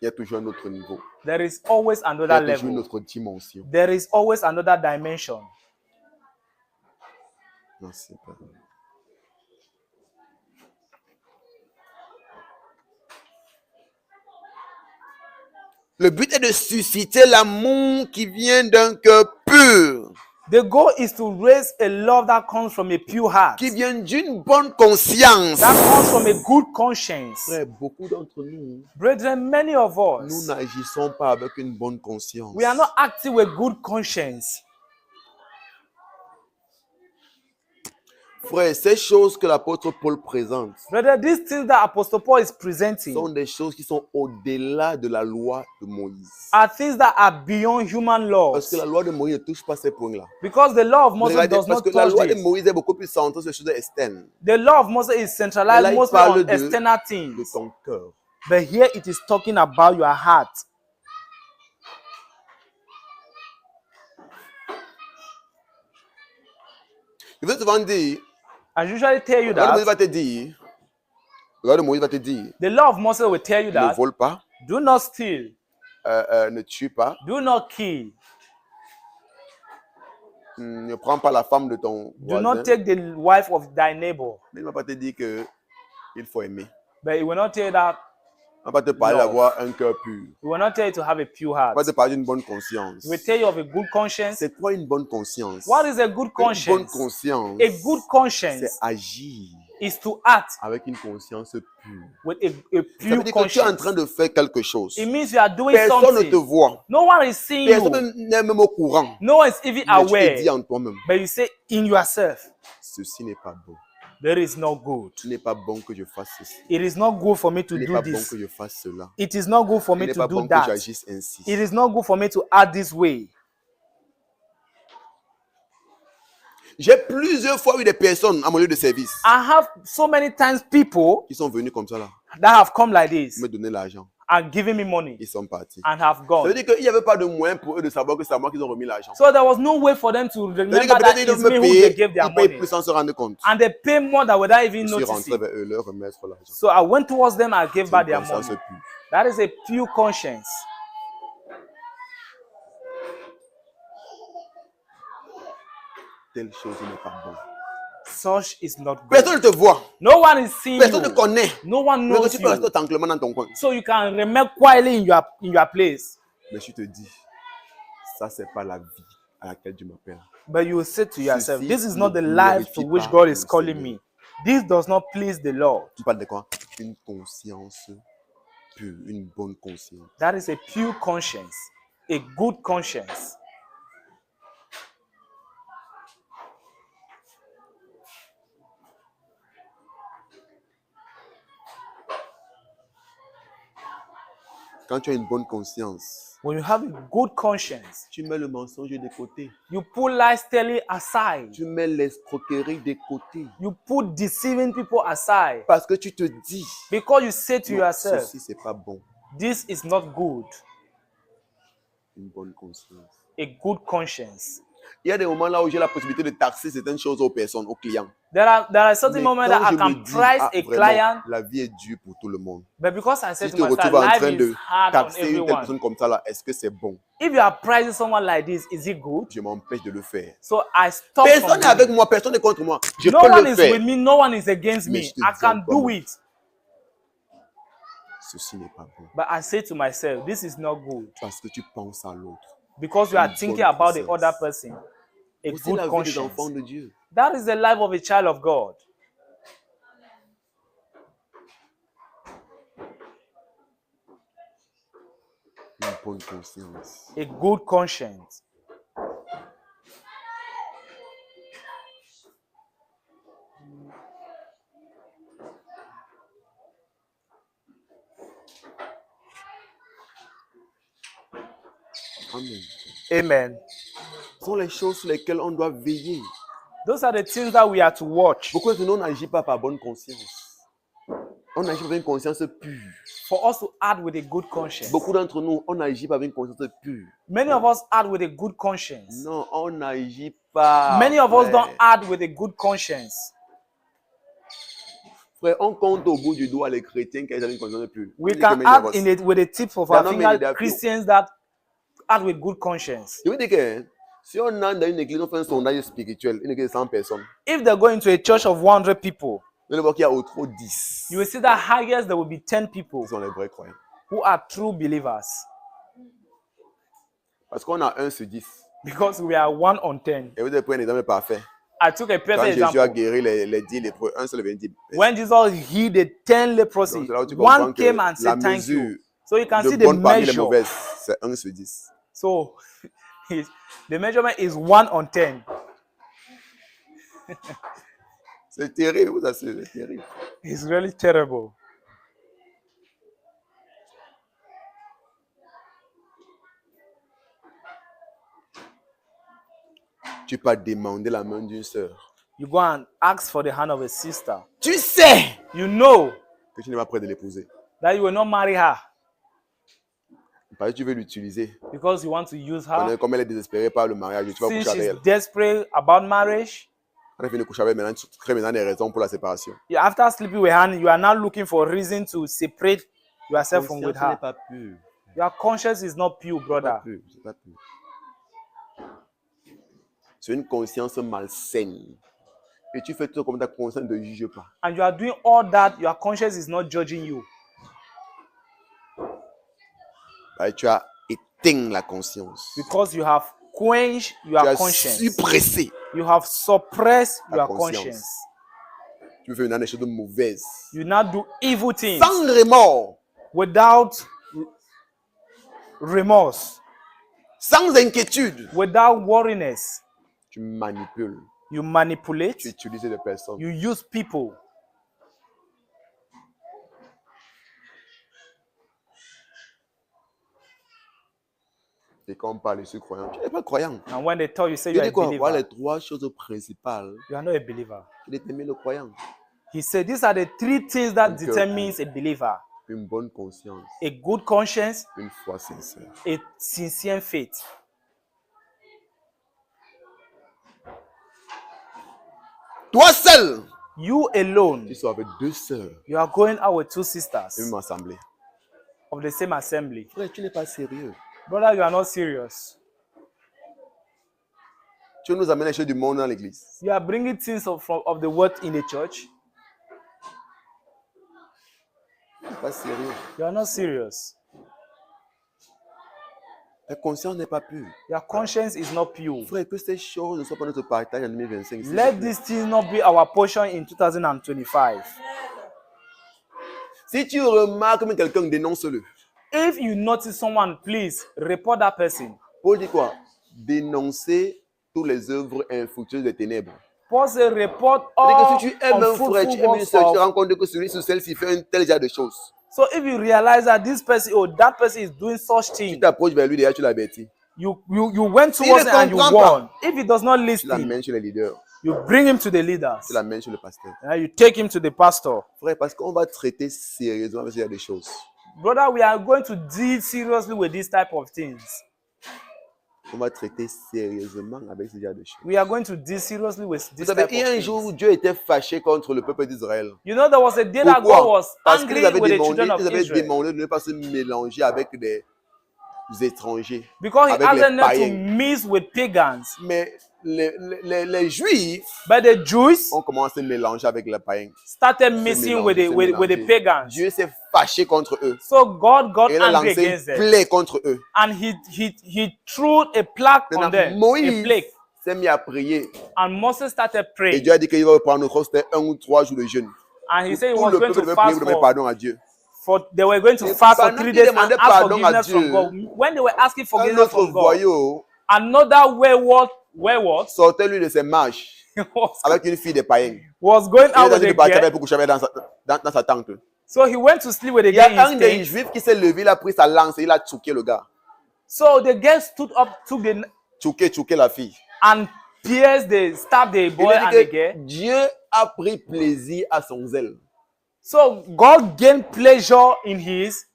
Il y a toujours un autre niveau. There is always Il y a another toujours une level. autre dimension. There is always another dimension. Merci, Père. Le but est de susciter l'amour qui vient d'un cœur pur, The goal is to raise a love that comes from a pure heart, qui vient d'une bonne conscience. that comes from a good conscience. Frère, beaucoup d'entre nous, Brethren, many of nous us, n'agissons pas avec une bonne conscience. we are not acting with good conscience. Frère, ces choses que l'apôtre Paul présente Brother, these things that Apostle Paul is presenting sont des choses qui sont au-delà de la loi de Moïse. are things that are beyond human Parce laws. que la loi de Moïse ne touche pas ces points-là. Because the law of Moses Regardez, does parce not que la touch loi de this. Moïse est beaucoup plus centrée sur les choses externes. The law of Moses is Là, centralized il mostly parle on de external things. ton cœur. But here it is talking about your heart. Je veux souvent dire, I usually tell you la loi de Moïse that va te dire, la loi de Moïse va te dire, the law of Moses will tell you ne that vole pas, do not steal, ne tue pas, do not kill, ne prends pas la femme de ton do voisin. not take the wife of thy neighbor. Mais il ne va pas te dire qu'il faut aimer. But it will not tell you that. Il ne va pas te parler Non. d'avoir un cœur pur. It will not tell you to have a pure Il heart. va te parler d'une bonne conscience. It will tell you of a good conscience. C'est quoi une bonne conscience? What is a good Une bonne conscience? conscience, A good c'est conscience agir is to act avec une conscience pure. with a Ça veut pure dire que tu es en conscience. train de faire quelque chose. It means you are doing Personne ne te something. voit. No one is seeing Personne you. n'est même au courant. No one is even Mais tu te aware. dis en toi-même, But you say in yourself, ceci n'est pas bon. that is not good. Ce n'est pas bon que je fasse ceci. It is not good for me to Ce n'est do pas bon this. que je fasse cela. It is not good for Ce me n'est to pas do bon que that. j'agisse ainsi. It is not good for me to act this way. J'ai plusieurs fois eu des personnes à mon lieu de service I have so many times people qui sont venus comme ça là, that have come like this me donner l'argent. and given me money Ils sont partis. and have Ça veut gone. dire qu'il n'y avait pas de moyen pour eux de savoir que c'est à moi qu'ils ont remis l'argent. So there was no way for them to Ça veut remember dire que that peut-être ils it's doivent me me who they payer, gave their ils payent money. plus sans se rendre compte. And they pay more than without even Je suis rentré noticing. vers eux, leur remettre l'argent. So I went towards them and gave C'est back une their conscience money. pure. That is a pure conscience. Telle chose n'est pas bon. Such is not good. Personne ne te voit. No one is seeing Personne ne you. connaît. No one Mais que knows tu peux rester you. tranquillement dans ton coin. So you can remain quietly in your place. Mais je te dis, ça c'est pas la vie à laquelle Dieu m'appelle. But you will say to yourself, Ceci this is not the ne life to glorifie which pas God is le calling Seigneur. me. This does not please the Lord. Tu parles de quoi? Une conscience pure, une bonne conscience. That is a pure conscience, a good conscience. Quand tu as une bonne conscience, When you have a good conscience, tu mets le mensonge de côté. you put lies telling aside. Tu mets l'escroquerie de côté. You put deceiving people aside. Parce que tu te dis, Because you say to non, yourself, ceci c'est pas bon. this is not good. Une bonne conscience. A good conscience. Il y a des moments là où j'ai la possibilité de taxer certaines choses aux personnes, aux clients. There are certain Mais moments quand that I je can me dis, price a vraiment, client, la vie est dure pour tout le monde. but because I said Si to tu te myself, retrouves en life train is de hard on taxer une telle everyone. personne comme ça là, est-ce que c'est bon? If you are pricing someone like this, is it good? Je m'empêche de le faire. So I stop. Personne from n'est avec doing moi, personne n'est contre moi. Je it. No peux one le is faire. with me, no one is against Mais me. je te I dis can encore, do it. Ceci n'est pas bon. But I say to myself, this is not good. Parce que tu penses à l'autre. Because you are Une thinking bonne about the conscience. other person. A Aussi good la vie des conscience. enfants de Dieu. That is the life of a child of God. Une bonne conscience. A good conscience. Amen. Amen. Ce sont les choses sur lesquelles on doit veiller. Those are the things that we are to watch. Beaucoup de nous n'agit pas par bonne conscience. On agit avec une conscience pure. For us to act with a good conscience. Beaucoup d'entre nous, on agit pas avec une conscience pure. Many of us act with a good conscience. Non, on n'agit pas. Many of us frère. don't act with a good conscience. Frère, on compte au bout du doigt les chrétiens qui ont une conscience pure. We Je can dis que act many of us. with the tips of There are our not many finger that Christians that act with good conscience. Je veux dire que si on entre dans une église, on fait un sondage spirituel, une église de 100 personnes, If they go into a church of 100 people, vous allez voir qu'il y a au trop 10 you will see that highest there will be 10 people qui sont les vrais croyants. who are true believers. Parce qu'on a 1 sur 10. Because we are 1 on 10. Et vous avez pris un exemple parfait. I took a Quand perfect Jésus a example. guéri les 10 lépreux, 1 seul avait dit. When Jesus healed the 10 leprosy, Donc, c'est là où tu comprends one que came and la said thank mesure you. So you can de see the bonne parmi les measure. mauvaises, c'est 1 sur 10. So the measurement is 1 on 10. C'est terrible, vous assure, c'est terrible. It's really terrible. Tu peux demander la main d'une sœur. You go and ask for the hand of a sister. Tu sais You know que tu n'es pas prêt de l'épouser. that you will not marry her Parce que tu veux l'utiliser. because you want to use her. Comme elle est désespérée par le mariage, tu vas Since coucher avec she's elle. desperate about marriage, On a fini de coucher avec elle, maintenant tu crées maintenant des raisons pour la séparation. after sleeping with her, you are now looking for a reason to separate yourself from with Conscience n'est her. pas pure. Your conscience is not pure, C'est pas brother. pur, c'est pas pur. C'est une conscience malsaine. Et tu fais tout comme ta conscience ne te juge pas. And you are doing all that, your conscience is not judging you. Et tu as éteint la conscience. Because you have quenched Tu your as conscience. suppressé. You have suppressed Ta your conscience. conscience. Tu veux faire des choses mauvaises. You now do evil things Sans remords. without remorse, Sans inquiétude. without worriness. Tu manipules. You manipulate, Tu utilises des personnes. you use people. Et quand on parle ici croyant, tu n'es pas croyant. And when they tell you, say Il you are dit a quoi? Voilà les believer, trois choses principales you are not a believer. qui déterminent le croyant. He said these are the three things that Okay. determines a believer: Une bonne conscience, a good conscience, une foi sincère. a sincere faith. Toi seul, You alone, tu sois avec deux sœurs, you are going out with two et sisters même assemblée. of the same assembly. Frère, tu n'es pas sérieux. Brother, you are not serious. Tu nous amènes les choses du monde dans l'église. You are bringing things of the word in the church. Tu n'es pas sérieux. You are not serious. Ta conscience n'est pas pure. Your conscience is not pure. Frère, que ces choses ne soient pas notre partage en 2025. s'il Let te plaît. these things not be our portion in 2025. Si tu remarques que quelqu'un, dénonce-le. If you notice someone, please report that person. Paul dit quoi? Dénoncer toutes les œuvres infructueuses des ténèbres. Paul said, report C'est-à-dire all que si tu aimes un frère, tu unfruitful aimes une works soeur, tu te of. rends compte que celui ou celle-ci fait un tel genre de choses. So if you realize that this person or that person is doing such Tu thing, t'approches vers lui, déjà tu l'avertis. you went towards ne him and you comprend warn. If he does not Tu listen, l'amènes chez les leaders. you bring him to the leaders. Tu l'amènes chez le pasteur. And you take him to the pastor. Frère, parce qu'on va traiter sérieusement avec ce genre de choses. Brother, we are going to deal seriously with this type of things. On va traiter sérieusement avec ce genre de choses. We are going to deal seriously with Vous this savez, type il y a of un things. jour où Dieu était fâché contre le peuple d'Israël. You know, there was a day that God Pourquoi? was Parce angry qu'ils avaient with the demandé, children of ils avaient Israel. demandé de ne pas se mélanger avec des étrangers. Because he avec asked les them not to païens. mix with pagans. Mais les Juifs But the Jews ont commencé à mélanger avec les païens. started mixing with the pagans. Dieu s'est fâché contre eux. So God got Et il a angry lancé against une them. plaie contre eux. And he threw a plague on Maintenant, them, a Moïse plague. s'est mis à prier. And Moses started Et praying. Dieu a dit qu'il va reprendre c'était 1 ou 3 jours de jeûne. And he said he Tout was le going peuple to devait prier fast pour demander for pardon à Dieu. they were going to Et fast for pendant 3 qu'ils days and demandaient ask pardon à forgiveness from Dieu, God. When they were asking Un forgiveness autre from God, voyou another wayward sortait lui de ses marches avec une fille des païens. was going Il out est with allé a partir avec girl. pour coucher avec dans sa tente. So he went to sleep with a Il y a girl un in des state. juifs qui s'est levé, il a pris sa lance et il a tchouqué le gars. So the girl stood up, took Tchouqué la fille. and stabbed the Il boy a and dit the que girl. Dieu a pris plaisir à son zèle. So God gained pleasure in his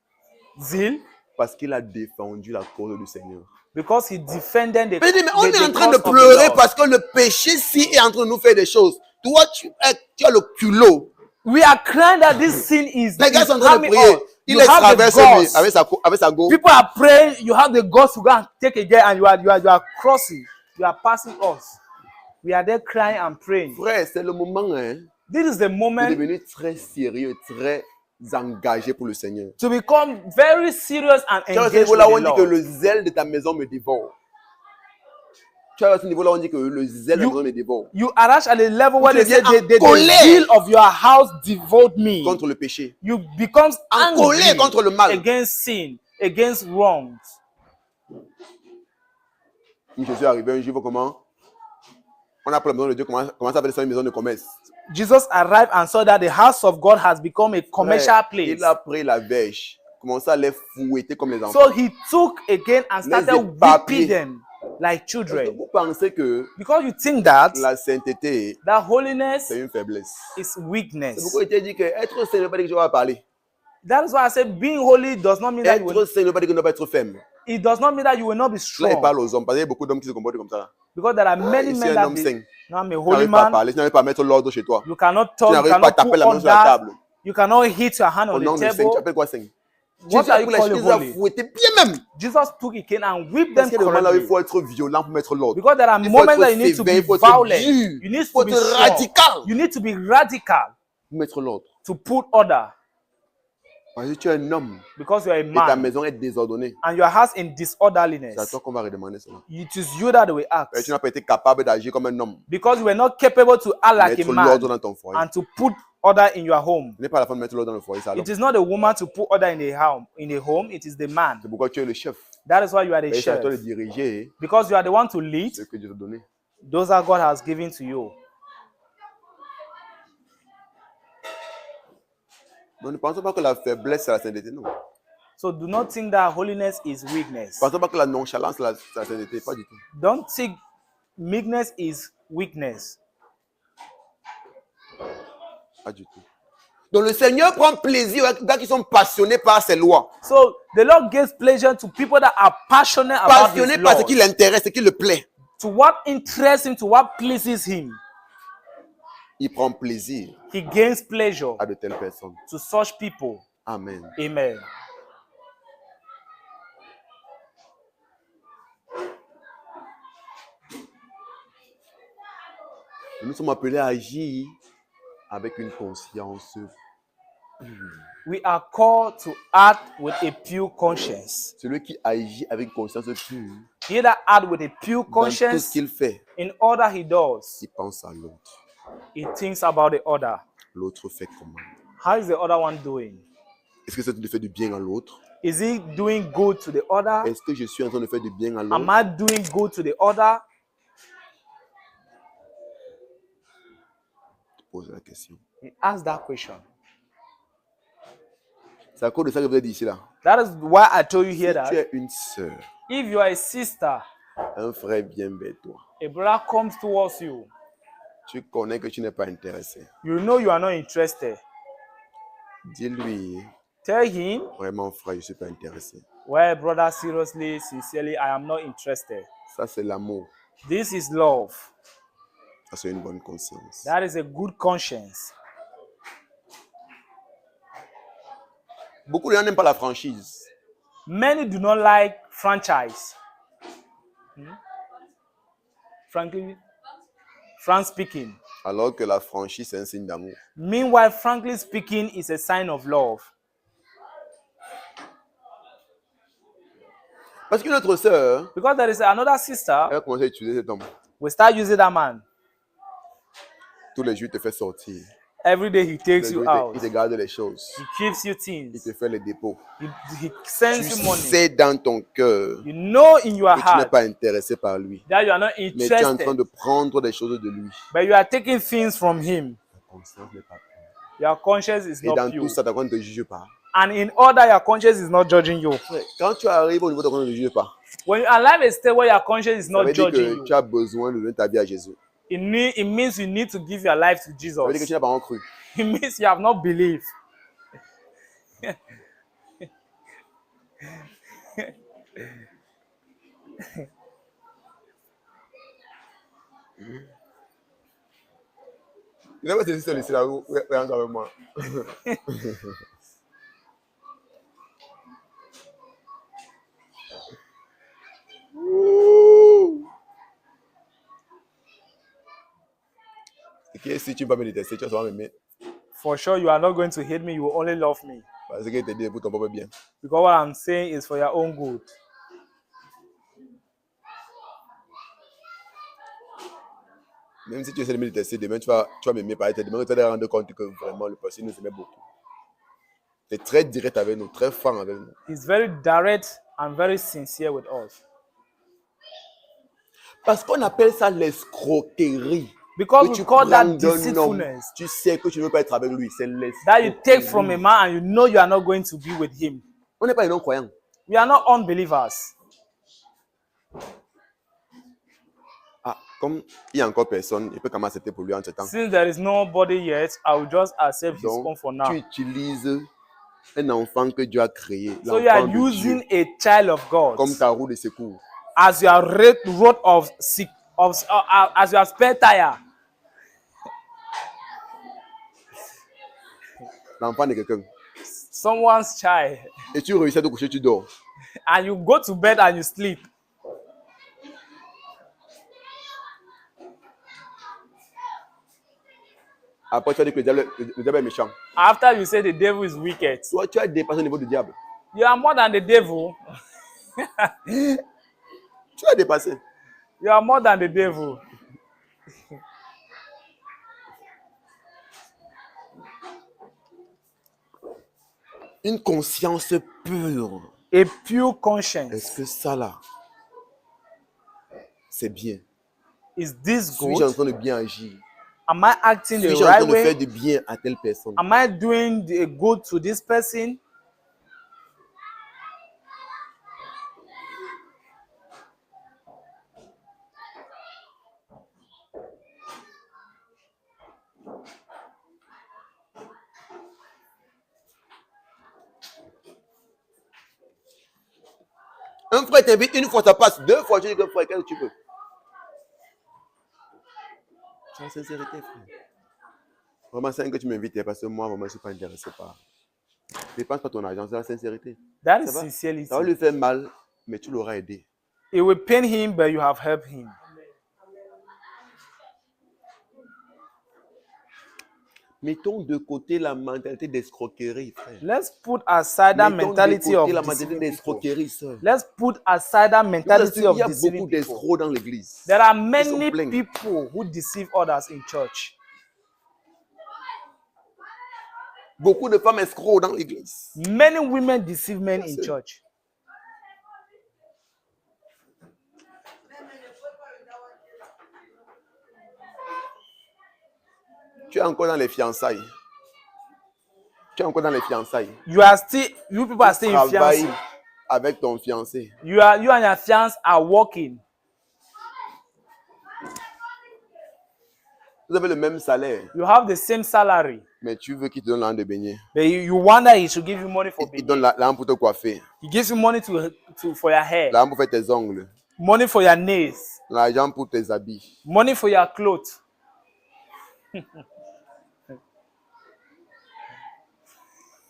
zeal Parce qu'il a défendu la cause du Seigneur. because he defended the, Mais on est en the train de cause of the pleurer Lord. parce que le péché-ci est en train de nous faire des choses. Toi, tu as le culot. We are crying that this sin is Les gars is sont en train de harming prier. us. Il You les have the traverse lui guts. avec sa go. People are praying. You have the guts to go and take a girl, and you are crossing. You are passing us. We are there crying and praying. Frère, c'est le moment hein, This is the de moment devenir très sérieux, très engagé pour le Seigneur. to become very serious and Tu as ce engaged with niveau-là où on the dit que Lord. le zèle de ta maison me dévore. Tu as ce niveau-là où on dit que le zèle de ta maison me dévore. You are at the level where Tu they say deviens the en colère zeal of your house devote me. Contre le péché. You become En colère angry contre le mal. against sin, against wrongs. Jésus est arrivé un jour, comment? On a pris la maison de Dieu, comment ça fait une maison de commerce? Jesus arrived and saw that the house of God has become a commercial Frère, place. il a pris la verge, commençait à les fouetter comme les enfants. So he took again and started éparpiller. whipping them like Est-ce que children. vous pensez que Because you think that la sainteté, holiness c'est une faiblesse? is C'est weakness. pourquoi il t'a dit que être saint ne veut pas dire que je vais parler. That is why I said being holy does not mean that you Être will, saint ne veut pas dire que je ne dois pas être ferme. it does not mean that you will not be Là, il strong. parle aux hommes, parce qu'il y a beaucoup d'hommes qui se comportent comme ça. Because there are many Ici, men un that homme saint. no, I'm a Tu holy n'arrives pas à man. parler, tu n'arrives pas à mettre l'ordre chez toi. You cannot Tu talk, you n'arrives pas à cannot taper put la main sur la order, table. you cannot hit your hand Au on nom the de saint, tu table. appelles quoi saint? What Jésus are a you pris la calling chemise à holy? fouetter bien même. Jesus took a cane and whipped Parce them qu'il y a des moments là où il correctly. faut être violent pour mettre l'ordre. Because there are Il faut moments être that you need to sévère, il be faut être violent. dur, You need il faut to be être strong. radical You need to be radical pour mettre l'ordre. to put order. Parce que tu es un homme because you are a et ta man maison est désordonnée. and your house in C'est à disorderliness, toi qu'on va redemander cela. it is you that we Et tu ask. n'as pas été capable d'agir comme un homme. Because you were not capable to act like a Mettre man l'ordre dans ton foyer. and to put order in your home. Ce n'est pas la femme de mettre l'ordre dans le foyer, c'est l'homme. It is not the woman to put order in the home. In the home, it is the man. C'est pourquoi tu es le chef. That is why you are the Et c'est à toi de chef. diriger Because you are the one to lead. ce que Dieu t'a donné. Those that God has given to you. Donc ne pensons pas que la faiblesse c'est la sainteté, non. Ne So do not think that holiness is weakness. pensons pas que la nonchalance c'est la sainteté, pas du tout. Don't think meekness is weakness. Pas du tout. Donc le Seigneur prend plaisir aux gars qui sont passionnés par ses lois. So the Lord gives pleasure to people that are passionate about His Passionnés par ce laws. qui l'intéresse, ce qui le plaît. To what interests Him, to what pleases Him. Il prend plaisir He gains pleasure à de telles personnes. to such people. Amen. Amen. Nous sommes appelés à agir avec une conscience. We are called to act with a pure conscience. Celui qui agit avec une conscience pure, He that act with a pure dans tout ce conscience, qu'il fait, in order he does, il pense à l'autre. he thinks about the other. L'autre fait comment? How is the other one doing? Est-ce que c'est de faire du bien à l'autre? Is he doing good to the other? Est-ce que je suis en train de faire du bien à Am l'autre? I doing good to the other? Pose la question. He asks that question. C'est à cause de ça que vous êtes ici là. That is why I told you here Si tu that es une sœur, if you are a sister, un frère vient vers toi, a brother comes towards you, tu connais que tu n'es pas intéressé. you know you are not interested. Dis-lui, Tell him, vraiment frère, je ne suis pas intéressé. well, brother, seriously, sincerely, I am not interested. Ça c'est l'amour. This is love. Ça c'est une bonne conscience. That is a good conscience. Beaucoup de gens n'aiment pas la franchise. Many do not like franchise. Frankly speaking. Alors que la franchise c'est un signe d'amour. Meanwhile, frankly speaking is a sign of love. Parce qu'une autre sœur, Because there is another sister, elle a commencé à utiliser cet homme. we start using that man. Tous les jours, il te fait sortir. Every day he Tous takes les you jours, out. il te garde les choses. He gives you Il things. te fait les dépôts. He Tu sends you money. sais dans ton cœur You know in your que tu n'es heart pas intéressé par lui. that you are not Mais tu es en train interested, de prendre des choses de lui. but you are taking things from him. Ta conscience n'est pas pure. Your conscience is Et not dans pure. tout ça, ta conscience ne te juge pas. And in order, your conscience is not judging you. Quand tu arrives au niveau de ta conscience, ne te juge pas. When you arrive at a state where your conscience is Ça not veut dire judging que you, tu as besoin de donner ta vie à Jésus. it means you need to give your life to Ça veut dire que Jesus. tu n'as pas encore cru. It means you have not believed. Il n'a pas saisi celui-ci là, regarde avec moi. Et si tu ne vas pas me détester, tu vas m'aimer. For sure, you are not going to hate me, you will only love me. Parce qu'il te dit pour ton propre bien. Because what I'm saying is for your own good. Même si tu essaies de me détester, demain tu vas m'aimer par demain tu vas te rendre compte que vraiment le passé nous aimait beaucoup. Tu es très direct avec nous, très franc avec nous. He's very direct and very sincere with us. Parce qu'on appelle ça l'escroquerie. Because Que we tu call that prends d'un homme, deceitfulness. tu sais que tu ne veux pas être avec lui. C'est That you take from a l'escroquerie. man and you know you are not going to be with him. On n'est pas des non-croyants. We are not unbelievers. Ah, comme il n'y a encore personne, il peut quand même accepter pour lui en ce temps. Since there is nobody yet, I will just accept his own Donc, for now. tu utilises un enfant que Dieu a créé, So you are l'enfant de using Dieu, a child of God comme ta roue de secours. as your road of as your spare tire. L'enfant de quelqu'un. Someone's child. Et tu réussis à te coucher, tu dors. And you go to bed and you sleep. Après, tu as dit que le diable est méchant. After you say the devil is wicked, Toi, tu as dépassé le niveau du diable. you are more than the devil. Tu as dépassé. You are more than the devil. Une conscience pure. A pure Est-ce conscience. que ça là, c'est bien? Is this Suis-je en good? train de bien agir? Am I acting the Suis-je en right train de faire way? du bien à telle personne? Am I doing the good to this person? Un frère t'invite une fois, ça passe. Deux fois, tu dis que frère, qu'est-ce que tu veux? Sans sincérité, frère. Vraiment, c'est que tu m'invites parce que moi, vraiment, je ne suis pas intéressé par. Ne dépense pas ton argent, c'est la sincérité. That is Ça va? sincerity. Ça va lui faire mal, mais tu l'auras aidé. It will pain him, but you have helped him. Mettons de côté la mentalité d'escroquerie, frère. Let's put aside that Mettons mentality de of côté la mentalité deceiving people. d'escroquerie, sœur. Let's put aside that mentality Il of y a deceiving beaucoup people. d'escrocs dans l'église. There are Ils sont many pleins. people who deceive others in church. Beaucoup de femmes escrocs dans l'église. Many women deceive men in church. Tu es encore dans les fiançailles. Tu es encore dans les fiançailles. You people are still in Travaille fiancé. avec ton fiancé. You and your fiancé are working. Vous avez le même salaire, You have the same salary, mais tu veux qu'il te donne l'argent de baigner. but you wonder he should give you money for Il baby. donne l'argent pour te coiffer, He gives you money for your hair, l'argent pour faire tes ongles, money for your nails, l'argent pour tes habits. money for your clothes.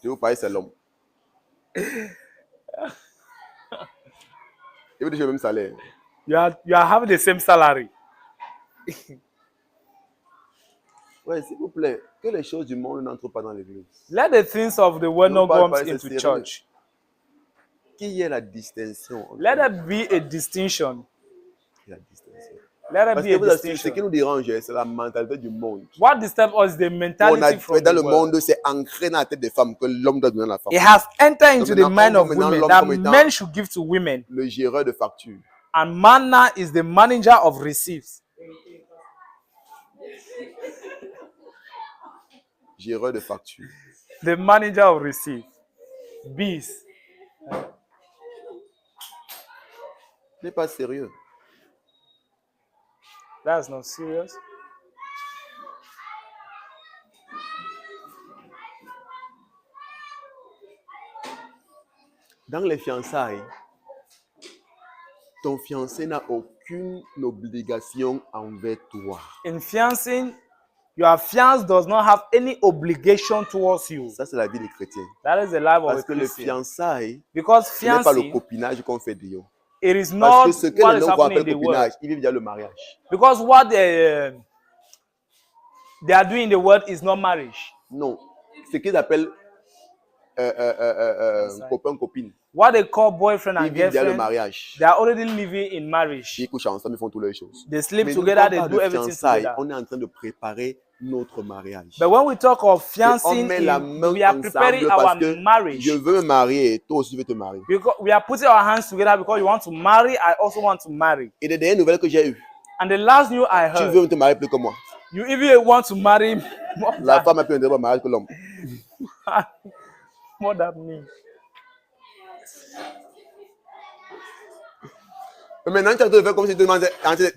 Tu vous parler, c'est l'homme. Il veut dire le même salaire. You are having the same salary. Ouais, s'il vous plaît, que les choses du monde n'entrent pas dans l'église. Let the things of the world not Nobody come parle into sérieux. church. Qu'il y ait la distinction. entre Let there be a distinction. la distinction. Let there Parce be que a vous assure, ce qui distinction. nous dérange, c'est la mentalité du monde. What disturbs us is the On a mentality fait from dans the le world. monde, c'est ancré dans la tête des femmes que l'homme doit donner à la femme. It has entered into the Donc mind of maintenant, women l'homme that comme étant- men should give to women, Le géreur de facture. and man now is the manager of receipts. Géreur de facture. The manager of receipts. Bees. Ce n'est pas sérieux. That's not serious. Dans les fiançailles, ton fiancé n'a aucune obligation envers toi. In fiancing, your fiancé does not have any obligation towards you. Ça, c'est la vie des chrétiens. That is the life of a Parce que le Christian. fiançailles, Because ce n'est pas le fiancing, copinage qu'on fait de eux. it is Parce not que ce que what les is gens happening in appellent the world. copinage, il vit déjà le mariage. Because what they are doing in the world is not marriage. Non. Ce qu'ils appellent copain, copine, What they call boyfriend ils and vivent déjà le girlfriend, mariage. they are already living in marriage. Ils couchent ensemble, ils font toutes les choses. They sleep Mais nous, together, quand on they parle do de everything fiançailles, together. on est en train de préparer notre mariage. But when we talk of Et on fiancing, met la main we are preparing ensemble parce our que marriage. je veux me marier, toi aussi tu veux te marier. Because we are putting our hands together because you want to marry, I also want to marry. Et les dernières nouvelles que j'ai eues, And the last news I tu heard, veux te marier plus que moi. you even want to marry La femme a plus intérêt au mariage que l'homme. more than me. Mais maintenant, tu es en train de faire comme si tu demandais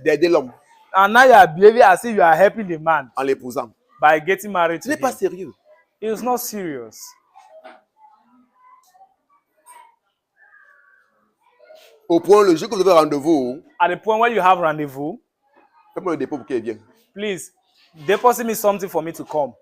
d'aider l'homme And now you are behaving as if you are helping the man en l'épousant. by getting married Ce to n'est pas him. sérieux. It is not serious. Au point, le jour que vous avez rendez-vous, At the point where you have rendezvous, fais-moi le dépôt pour qu'il vienne. please deposit me something for me to come.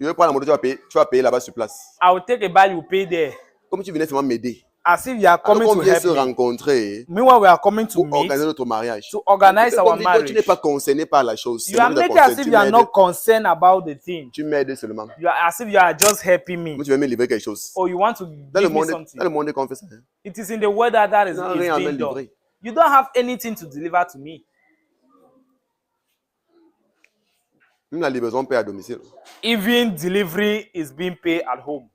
Je vais prendre la moto, tu vas payer là-bas sur place. I will take a bite, you pay there. Comme tu venais seulement m'aider. as if you are Alors coming qu'on to vient help se me. Rencontrer Meanwhile, we are coming to pour meet, organiser notre mariage. to organize Comme our dit, toi, tu n'es marriage. pas concerné par la chose. You C'est are moi qui te making as concerne. if Tu you are m'aides. not concerned about the thing. Tu m'aides seulement. You are as if you are just helping me, Moi, tu veux me livrer quelque chose. or you want to Dans le give me monde, something. dans le monde qu'on fait ça. Hein. It is in the word that is Tu n'as rien à me being done. livrer. You don't have anything to deliver to me. Même la livraison paie à domicile. Even delivery is being paid at home.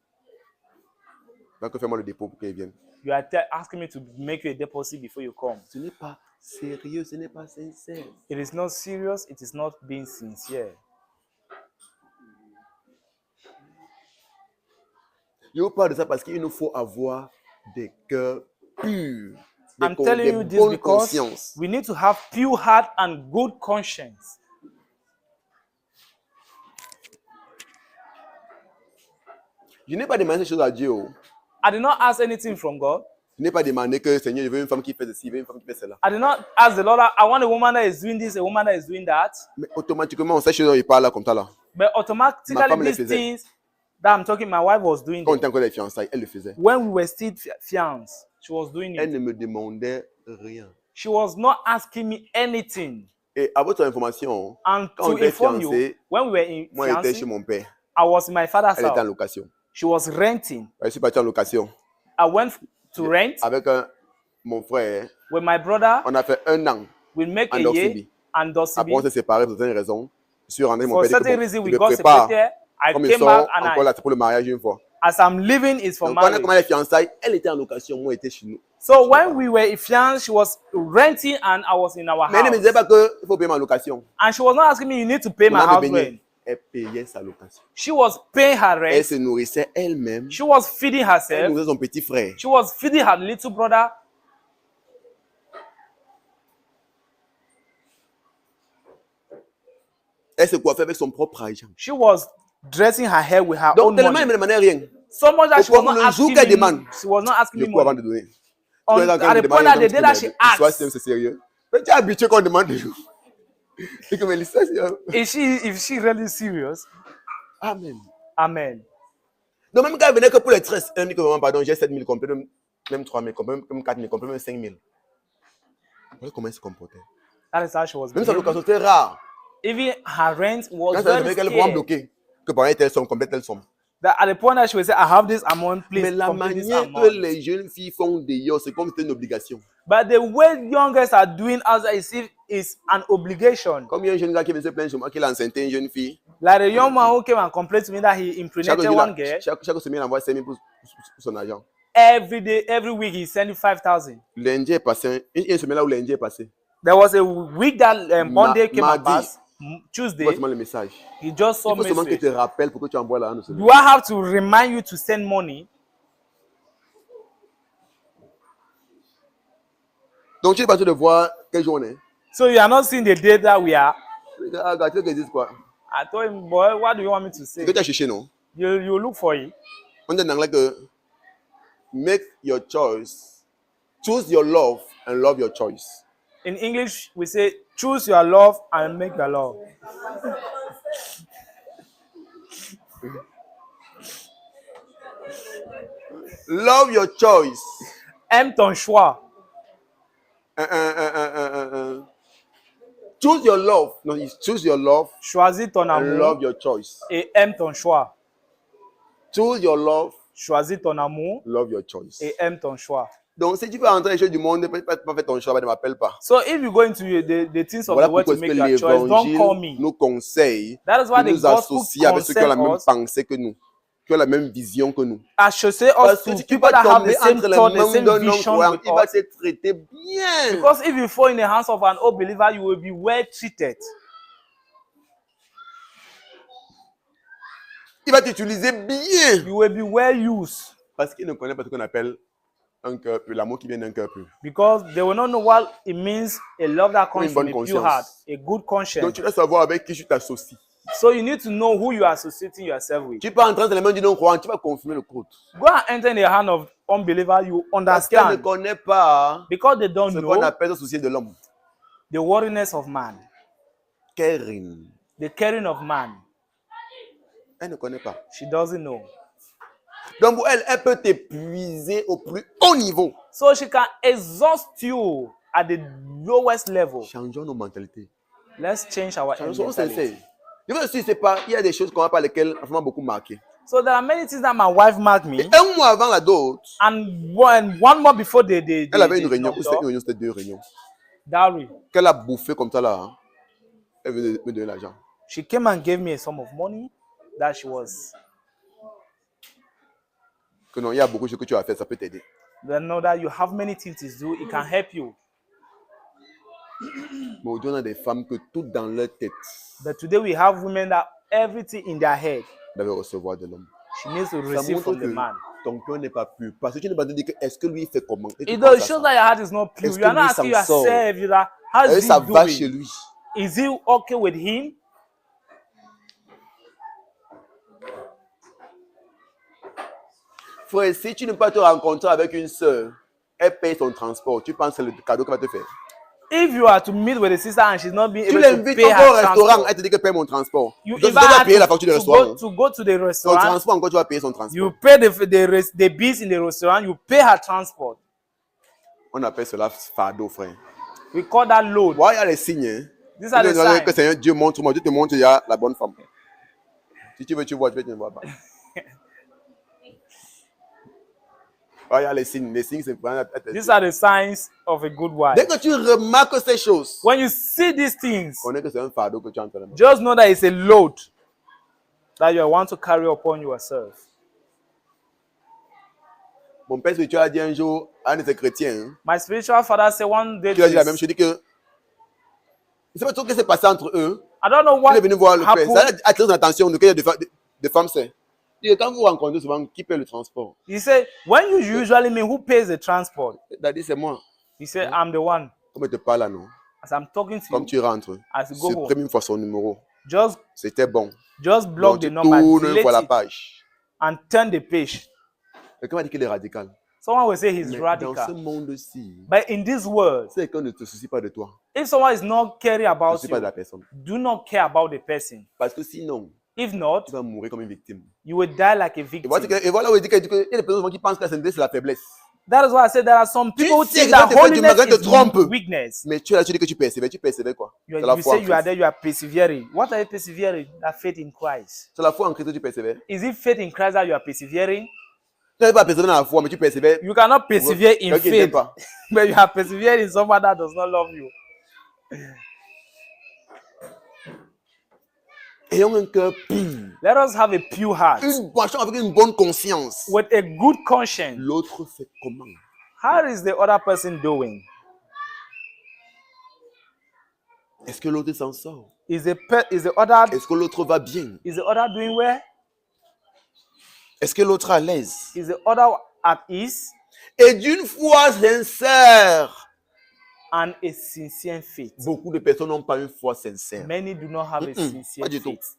Donc, fais-moi le dépôt pour qu'il vienne. You are asking me to make you a deposit before you come. Ce n'est pas sérieux, ce n'est pas sincère. It is not serious. It is not being sincere. Je vous parle de ça parce qu'il nous faut avoir des cœurs purs. I'm telling you this because we need to have pure heart and good conscience. Je n'ai pas demandé ces choses à Dieu. Oh. I did not ask anything from God. Je n'ai pas demandé que Seigneur, je veux une femme qui fait ceci, je veux une femme qui fait cela. I did not ask the Lord, I want a woman that is doing this, a woman that is doing that. Mais automatiquement, on sait que il parle là comme ça là. But Ma automatically, femme le these faisait. things that I'm talking, my wife was doing Quand on them. était encore des fiançailles, elle le faisait. When we were still fiancés, she was doing Elle it. ne me demandait rien. She was not asking me anything. Et à votre information, And quand on to était inform you, fiancés, when we were in moi j'étais chez fiancés, mon père. I was in my father's Elle était en house. location. She was renting. Je suis parti en location I went to rent avec mon frère. with my brother. On a fait 1 an. We make And a year Dossibi. and Après, on Dossibi. s'est séparés pour certaines raisons. Je suis rentré, mon For père dit que certain bon, reason, il we me got prépare. separated. I Comme ils came sont back and encore là, c'est pour le mariage une fois. as I'm leaving, is for Donc, pendant marriage. les fiançailles, elle était en location, moi j'étais chez nous. So when we were fiancés, she was renting and I was in our Mais elle ne me disait house. pas qu'il faut payer ma location. And she was not asking me, you need to pay my On a house baigné. rent. Elle payait sa location. She was paying her Elle rent. se nourrissait elle-même. She was feeding Elle herself. nourrissait son petit frère. She was feeding her little brother. Elle se coiffait avec son propre argent. She was dressing her hair with her Donc, own tellement elle money. ne me demandait rien. So much that she Au was not le jour asking qu'elle me. demande, She was not asking Je me cours avant money. de donner. On, at the point that the day that she Soit asked, c'est sérieux. Mais tu es habitué qu'on demande toujours. Et comme elle dit ça, c'est... is she really serious? Amen. Amen. Donc, même quand elle venait que pour les 13, elle dit que vraiment, pardon, j'ai 7 000 complets, même 3 000 complets, même 4 000 complets, même 5 000. Voilà comment elle se comportait. That is how she was Même sa behaving. location, c'était rare. Even her rent was Quand ça very devait qu'elle pourra scarce. bloquer, que par exemple, telle somme, complète telle somme. That at the point that she would say, I have this amount, please Mais la complete this manière que amount. les jeunes filles font d'ailleurs, c'est comme si c'était une obligation. But the way young girls are doing outside is an obligation. Comme il y a un jeune gars qui vient se plaindre chez moi, qu'il a enceinté une jeune fille. Like a young man who came and complained to me that he Chaque impregnated jour, one girl. chaque semaine, il envoie 5 000 pour son argent. Every day, every week, he's sending 5,000. Lundi est passé, une semaine là où lundi est passé. There was a week that Monday came and mardi. passed. Tu Tuesday, vois seulement le message. he just saw Il faut seulement que message. tu te rappelles pour que tu envoies l'argent. Do I have to remind you to send money? Donc tu es parti de voir quelle journée. So you are not seeing the day that we are. Ah, gars, tu veux que je dise quoi? I told him, boy, what do you want me to C'est say? que tu as cherché, non? You look for it. On dit en anglais que make your choice, choose your love and love your choice. In English, we say, choose your love and make your love. Love your choice. Aime ton choix. Choose your love. No, it's choose your love Choisis ton and amour love your choice. et aime ton choix. Choose your love, Choisis ton amour love your choice. et aime ton choix. Donc, si tu veux entrer dans les choses du monde, ne pas faire ton choix, ne m'appelle pas. So if you go into the things of Voilà the world pourquoi to est-ce que make your choice, don't call l'évangile me. nous conseille That is why de the nous gospel associer avec ceux qui ont la même concerns us, pensée que nous, qui ont la même vision que nous. associate Parce us que to si tu people vas that have the tomber same entre les thought, the mains same d'un vision non-croyant, with il va us. te traiter bien. Because if you fall in the hands of an unbeliever, you will be well treated. Il va t'utiliser bien. You will be well used. Parce qu'il ne connaît pas ce qu'on appelle un cœur pur, l'amour qui vient d'un cœur pur. Because they will not know what it means, a love that comes Une from bonne a pure conscience. heart, a good Donc conscience. tu dois savoir avec qui tu t'associes. So you need to know who you are associating yourself with. Tu peux entrer dans les mains du non-croyant, tu vas confirmer le côte. Go and enter in the hand of unbeliever, you Parce qu'elle ne understand. connaît pas Because they don't ce qu'on know appelle associé de l'homme. the worthiness of man, Caring. the caring of man. Elle ne connaît pas. She doesn't know. Donc pour elle, elle peut t'épuiser au plus haut niveau. So she can exhaust you at the lowest level. Changeons nos mentalités. Let's change our Soyons mentality. sincères. Je veux aussi, c'est pas, il y a des choses qu'on n'a pas lesquelles on m'a beaucoup marqué. So there are many things that my wife marked me. Et un mois avant la dot, And one more before the elle avait une réunion. doctor, C'était une réunion, c'était 2 réunions. dowry. Qu'elle a bouffé comme ça là. Hein. Elle veut me donner l'argent. She came and gave me a sum of money that she was. Que non, il y a beaucoup de choses que tu as fait, ça peut t'aider. Then know that you have many things to do. It can help you. Mais aujourd'hui, on a des femmes que tout dans leur tête But today we have women that everything in their head doivent recevoir de l'homme. she needs to Ça receive montre from the que man. ton cœur n'est pas pur. Parce que tu n'es pas de dire que est-ce que lui fait comment. Et tu It penses à shows ça. that your heart is not pure. Est-ce You are que not lui asking s'en sort? yourself that how Et is ça he va chez doing? lui. Is he okay with him? Frère, si tu ne peux pas te rencontrer avec une sœur, elle paye son transport. Tu penses que c'est le cadeau qu'elle va te faire. If you are to meet with a sister and she's not being Tu able to l'invites pay encore au her restaurant, transport, elle te dit que paye mon transport. you Donc, tu invite dois her payer la facture du restaurant. to go to the Son restaurant. transport, encore tu vas payer son transport. You pay the bills in the restaurant. You pay her transport. On appelle cela fardeau, frère. We call that load. Voilà, il y a les signes. Hein. These are the Que signs. Seigneur Dieu montre-moi. Dieu te montre, il y a la bonne femme. Si tu veux, tu vois, tu ne vois pas. Voilà, il y a les signes. Les signes, c'est vraiment. These are the signs of a good wife. Dès que tu remarques ces choses, When you see these things, connais que c'est un fardeau que tu as en train de mettre. just know that it's a load that you want to carry upon yourself. Mon père spirituel a dit un jour à un de ses chrétiens, hein, My spiritual father said one day, tu as dit la même this, chose. Il dit que. Je ne sais pas trop ce qui s'est passé entre eux. I don't know Il what est venu voir le père. happened. Ça a attiré son attention de de femmes sœurs. Il dit que quand vous rencontrez souvent, qui paie le transport? He said, when you usually meet, who pays the transport? Il a dit, c'est moi. He said, I'm the one. Comme il te parle là, non? As I'm talking to Comme you, tu rentres, as you go home, supprime une fois son numéro. just C'était bon. block Donc, the tu number, tournes une delete fois la it, page. and turn the page. Quelqu'un m'a dit qu'il est radical. Someone will say he's Mais dans ce radical. monde-ci, But in this world, si quelqu'un ne te soucie pas de toi, if someone is not caring ne about soucie pas de you, la personne. do not care about the person. Parce que sinon, If not, tu vas mourir comme une victime. you will die like a Et victim. voilà où il dit qu'il y a des personnes qui pensent que la sainteté, c'est la faiblesse. That is why I said there are some people who sais think que that quand tu fais du mal, holiness quand tu te trompes. is weakness. Mais tu es là, tu dis que tu persévères quoi? You, C'est la you foi say en you are Christ. there, you are persevering. What are you persevering? That faith in Christ. C'est la foi en Christ que tu persévères. Is it faith in Christ that you are persevering? Tu n'arrives pas à persévérer dans la foi, mais tu persévères. You cannot persevere in Quelqu'un qui t'aime faith, pas. but you are persevering in someone that does not love you. Ayons un cœur pur. Let us have a pure heart Marchons avec une bonne conscience. with a good conscience. L'autre fait comment? How is the other person doing? Est-ce que l'autre s'en sort? Is the other Est-ce que l'autre va bien? doing well? Est-ce que l'autre est à l'aise? Is the other at ease? Et d'une foi sincère. And a sincere faith. Beaucoup de personnes n'ont pas une foi sincère. Many do not have a sincere pas du tout. faith.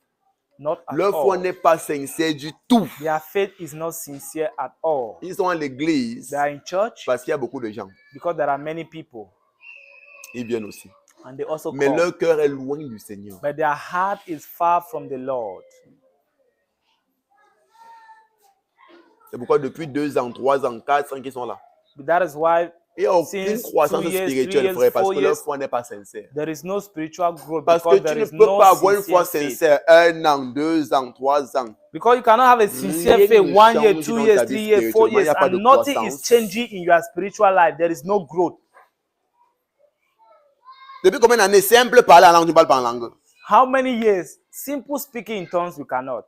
Not at Leur foi all. n'est pas sincère du tout. Their faith is not sincere at all. Ils sont à l'église They are in church parce qu'il y a beaucoup de gens. because there are many people Ils viennent aussi. and they also Mais come. leur cœur est loin du Seigneur. But their heart is far from the Lord. C'est pourquoi depuis 2 ans, 3 ans, 4, 5, ils sont là. But that is why Il n'y a aucune Since croissance 2 years, 3 spirituelle, years, frère, parce 4 que leur years, foi n'est pas sincère. there is no spiritual growth Parce que because tu there ne is peux no pas avoir une foi sincere faith. sincère 1 an, 2 ans, 3 ans. Because you cannot have a sincere Rien faith ne 1 year, change 2 dans years, ta 3 vie years, 4 spirituellement. Il n'y years, a pas de and nothing is croissance. changing in your spiritual life. There is no growth. Depuis combien d'années, simple parler en langue, tu ne parles pas en langue? How many years? Simple speaking in tongues, you cannot.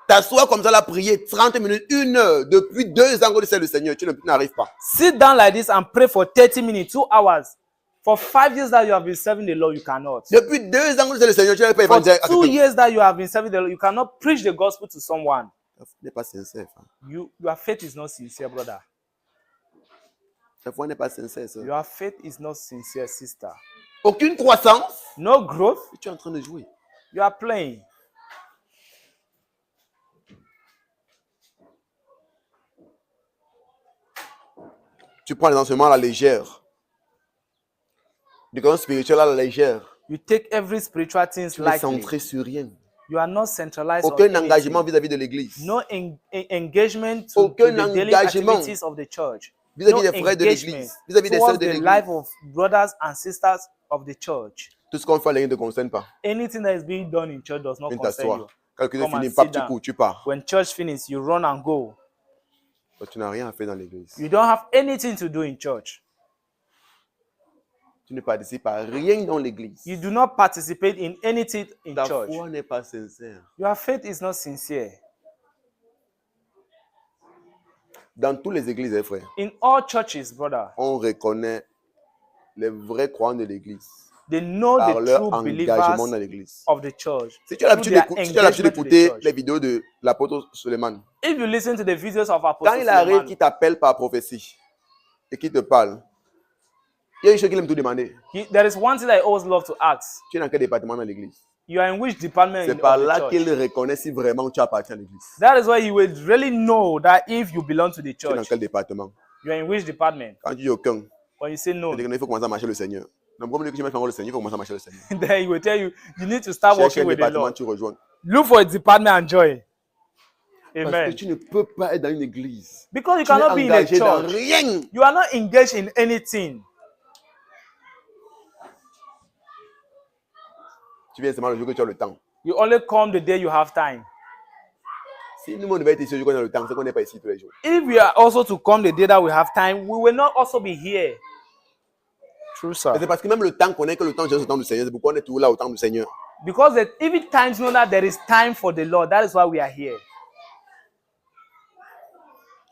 T'assois comme ça, la prier 30 minutes, 1 heure, depuis 2 ans que tu sais le Seigneur, tu n'arrives pas. Sit down like this and pray for 30 minutes, 2 hours. For 5 years that you have been serving the Lord, you cannot. Depuis 2 ans que tu sais le Seigneur, tu n'arrives pas à For évangéliser à 2 quelqu'un. years that you have been serving the Lord, you cannot preach the gospel to someone. Ta foi n'est pas sincère, frère. Your faith is not sincere, brother. Ta foi n'est pas sincère, sœur. Your faith is not sincere, sister. Aucune croissance. No growth. Tu es en train de jouer. You are playing. Tu prends les enseignements à la légère. L'éducation spirituelle à la légère. You take every spiritual thing Tu es lightly. centré sur rien. You are not centralized on Aucun engagement anything. vis-à-vis de l'église. No engagement to Aucun the daily engagement activities of the church. vis-à-vis No des frères de engagement l'église, vis-à-vis des sœurs towards de the l'église. life of brothers and sisters of the church. Tout ce qu'on fait, ne te concerne pas. Anything that is being done in church does not Viens concern you. t'asseoir. Quand le Come and finit, sit pape, tu down. cours, tu pars. When church finishes, you run and go. Parce que tu n'as rien à faire dans l'église. You don't have anything to do in church. Tu ne participes à rien dans l'église. You do not participate in anything in Ta church. foi n'est pas sincère. Your faith is not sincere. Dans toutes les églises, frères, In all churches, brother, on reconnaît les vrais croyants de l'église they know par the leur true engagement believers dans l'église. of the church. Si tu as l'habitude Through d'écou- their si tu as l'habitude engagement to the d'écouter church. les vidéos de l'apôtre Suleiman, If you listen to the videos of quand Apostle il arrive, Suleiman, qui t'appelle par prophétie et qui te parle, il y a une chose qu'il aime tout demander. there is one thing I always love to ask. Tu es dans quel département dans l'église? You are in which department C'est of par the là church? qu'il reconnaît si vraiment tu appartiens à l'église. That is why he will really know that if you belong to the Tu es dans church, quel département? you are in which department. Quand tu dis aucun, When you say no, il faut commencer à marcher le Seigneur. Donc, comme tu mets le Seigneur, il faut commencer à marcher le Seigneur. then he will tell you, you need to start Cherche working quel with the département Lord. tu rejoins. Look for a department and join. Parce Amen. que tu ne peux pas être dans une église. Because you Tu n'es cannot be in a engagé dans church. rien. You are not engaged in anything. Tu viens seulement le jour que tu as le temps. You only come the day you have time. Si nous, on devait être ici le jour qu'on a le temps, c'est qu'on n'est pas ici tous les jours. If we are also to come the day that we have time, we will not also be here. True, Mais sir. c'est parce que même le temps qu'on est que le temps, c'est le temps du Seigneur. C'est pourquoi on est toujours là au temps du Seigneur. Because even times know that there is time for the Lord. That is why we are here.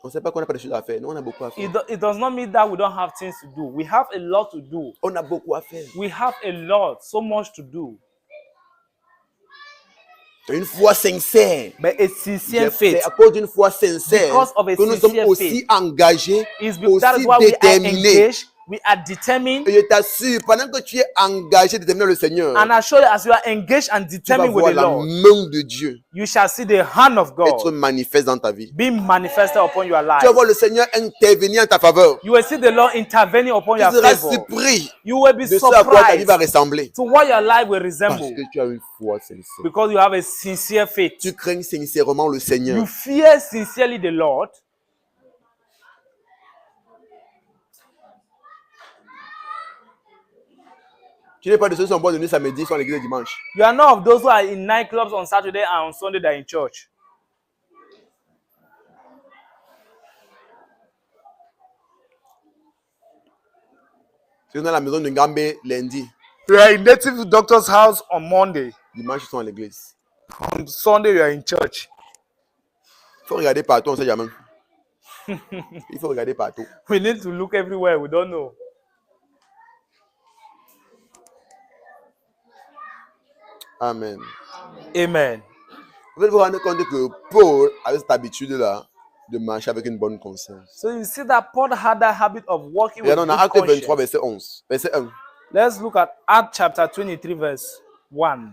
On ne sait pas qu'on n'a pas de choses à faire. Nous, on a beaucoup à faire. It does not mean that we don't have things to do. We have a lot to do. On a beaucoup à faire. We have a lot, so much to do. C'est une foi sincère. But a sincere C'est faith à cause d'une foi sincère Because of a que nous sommes sincere aussi faith. engagés, that is aussi why we are déterminés. engaged, we are determined, Et je t'assure, pendant que tu es engagé, déterminé dans le Seigneur, and I assure you, as you are engaged and tu vas determined with voir the la Lord, main de Dieu you shall see the hand of être God manifeste dans ta vie. being manifested upon your Tu vas life. voir le Seigneur intervenir en ta faveur. You will see the Lord intervening upon Tu your seras favor. surpris You will be de ce à quoi ta vie va surprised ressembler. to what your life will Parce resemble que tu as une foi sincère. because you have a sincere faith. Tu crains sincèrement le Seigneur. You fear sincerely the Lord. Tu n'es pas de ceux qui sont bois de nuit samedi, sont à l'église le dimanche. You are not of those who are in nightclubs on Saturday and on Sunday they are in church. Tu es dans la maison de Ngambé lundi. You are in native doctor's house on Monday. Dimanche, ils sont à l'église. On Sunday, you are in church. Il faut regarder partout, on ne sait jamais. Il faut regarder partout. We need to look everywhere. We don't know. Amen. Amen. Vous allez vous rendre compte que Paul avait cette habitude-là de marcher avec une bonne conscience. So you see that Paul had that habit of walking with Regardons dans good Acte 23, conscience. verset 11. Verset 1. Let's look at Acts chapter 23, verse 1.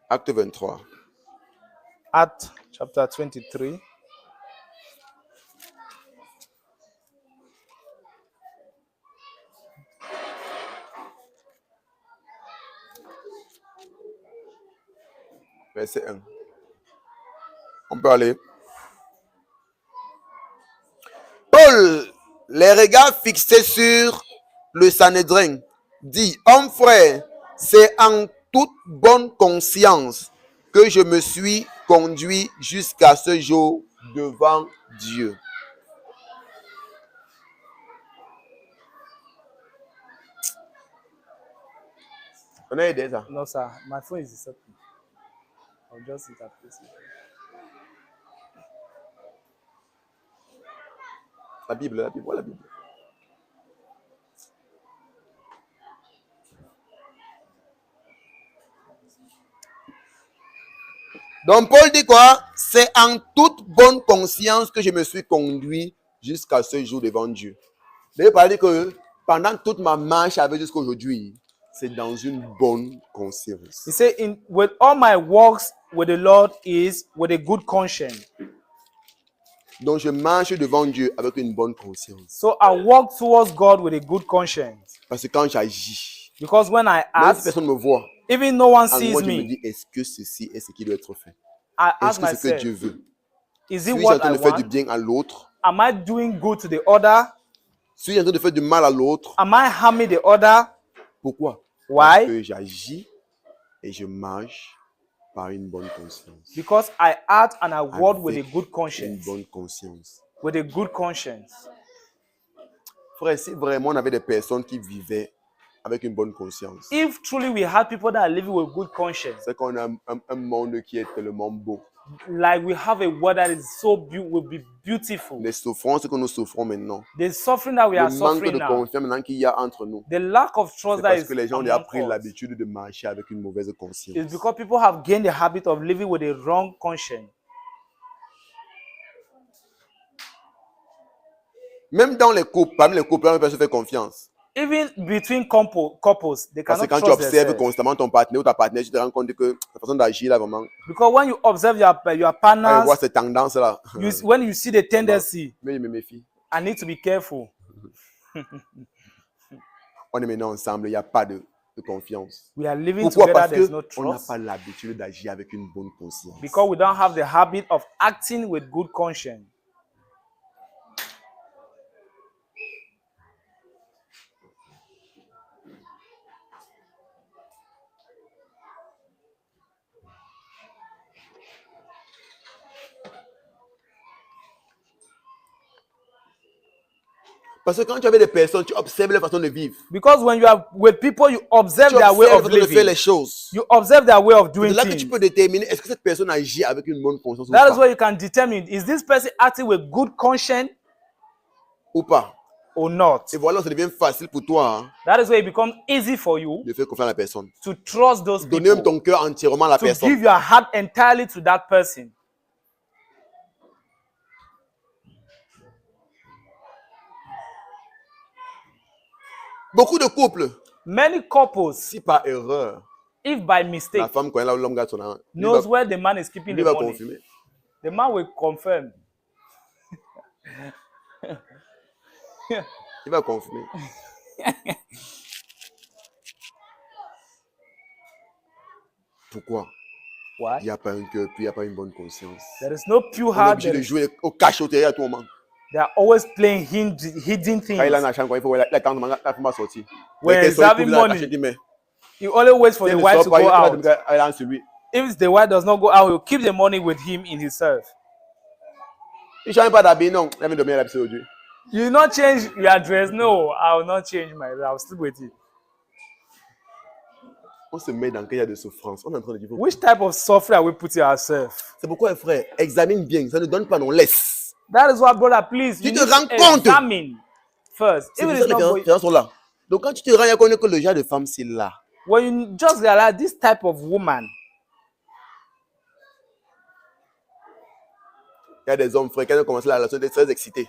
Acte 23. Acts chapter 23. Verset 1. On peut aller. Paul, les regards fixés sur le Sanhédrin, dit: Homme frère, c'est en toute bonne conscience que je me suis conduit jusqu'à ce jour devant Dieu. On a aidé ça. No, sir. My phone is disturbing. I'll just sit at this. La Bible, voilà la Bible. Donc Paul dit quoi? C'est en toute bonne conscience que je me suis conduit jusqu'à ce jour devant Dieu. D'ailleurs, Paul dit que pendant toute ma marche avec jusqu'à aujourd'hui, c'est dans une bonne conscience. He said, with all my walks with the Lord is with a good conscience. Donc je marche devant Dieu avec une bonne conscience. So I walk towards God with a good conscience. Parce que quand j'agis, Because when I même si act, personne ne me voit, even no one en sees moi je me me, dis, est-ce que ceci est ce qui doit être fait? I Est-ce ask que c'est ce que myself, Dieu veut? is it Suis-je en what train I de faire du want? bien à l'autre? Am I doing good to the other? Suis-je en train de faire du mal à l'autre? Am I harming the other? Pourquoi? Why? Parce que j'agis et je marche par une bonne conscience. Because I act and I walk with a Avec good une conscience. bonne conscience. With a good conscience. Frère, si vraiment on avait des personnes qui vivaient avec une bonne conscience, If truly we had people that are living with good conscience, c'est qu'on a un monde qui est tellement beau. like we have a world that is so will be beautiful. Les souffrances que nous souffrons maintenant, The suffering that we le are manque suffering de now, confiance maintenant qu'il y a entre nous, the lack of c'est trust that parce is que les gens ont déjà among pris us, l'habitude de marcher avec une mauvaise is conscience. because people have gained the habit of living with a wrong conscience. Même dans les couples, parmi les couples, on ne peut pas se faire confiance. Even between couples, they Parce que cannot quand tu trust observes themselves. constamment ton partenaire ou ta partenaire, tu te rends compte que la façon d'agir là vraiment, Because when you observe your quand on partners, voit ces tendances là, when you see the tendency, mais je me méfie. I need to be careful. On est maintenant ensemble, il n'y a pas de confiance. We are living Pourquoi? together, Parce there's no qu'on n'a trust. pas l'habitude d'agir avec une bonne conscience. Because we don't have the habit of acting with good conscience. Parce que quand tu avais des personnes, tu observes leur façon de vivre. Because when you are with people, you observe Tu their way observes of leur façon de faire les living. choses. You observe their way of C'est doing là que tu things. peux déterminer est-ce que cette personne agit avec une bonne conscience ou That is pas. where you can determine, is this person acting with good conscience Ou pas. or not? Et voilà, ça devient facile pour toi hein, That is where it becomes easy for you de faire confiance à la personne. to trust those Donner même people, ton cœur entièrement à la to personne. give your heart entirely to that person. Beaucoup de couples, Many couples, si par erreur, if by la mistake, femme connaît là où l'homme garde son argent, lui knows va, where the man is keeping lui the va money, confirmer. the man will confirm. Il va confirmer. Pourquoi? Il Why? n'y a pas un cœur, puis il n'y a pas une bonne conscience. There is no pure On est heart. obligé de jouer au cachotier à tout moment. They are always playing hidden Quand il a things. la chambre, il faut l'attendre, la femme va sortir. When Mais qu'elle he's sort, il having trouve la money, cachette, il dit, mais You only wait for si the elle ne wife sort to pas, go il va out. demander à elle sur lui. If the wife does not go out, he will keep the money with him in himself. Il ne change pas d'habit, non. Il vient dormir à l'habit aujourd'hui. You will not change your dress. No, I will not change my dress. I will sleep with it. On se met dans quel cas de souffrance. On est en train de dire. Which type of suffering are we putting ourselves? C'est pourquoi, frère, examine bien. Ça ne donne pas, non, laisse. That is why, brother, please, Tu you te need rends to compte. examine first. C'est Even pour ça it's que not les différences sont là. Donc, quand tu te rends compte que le genre de femme, c'est là. when you just realize this type of woman, Il y a des hommes, frère, qui ont commencé la relation, ils étaient très excités.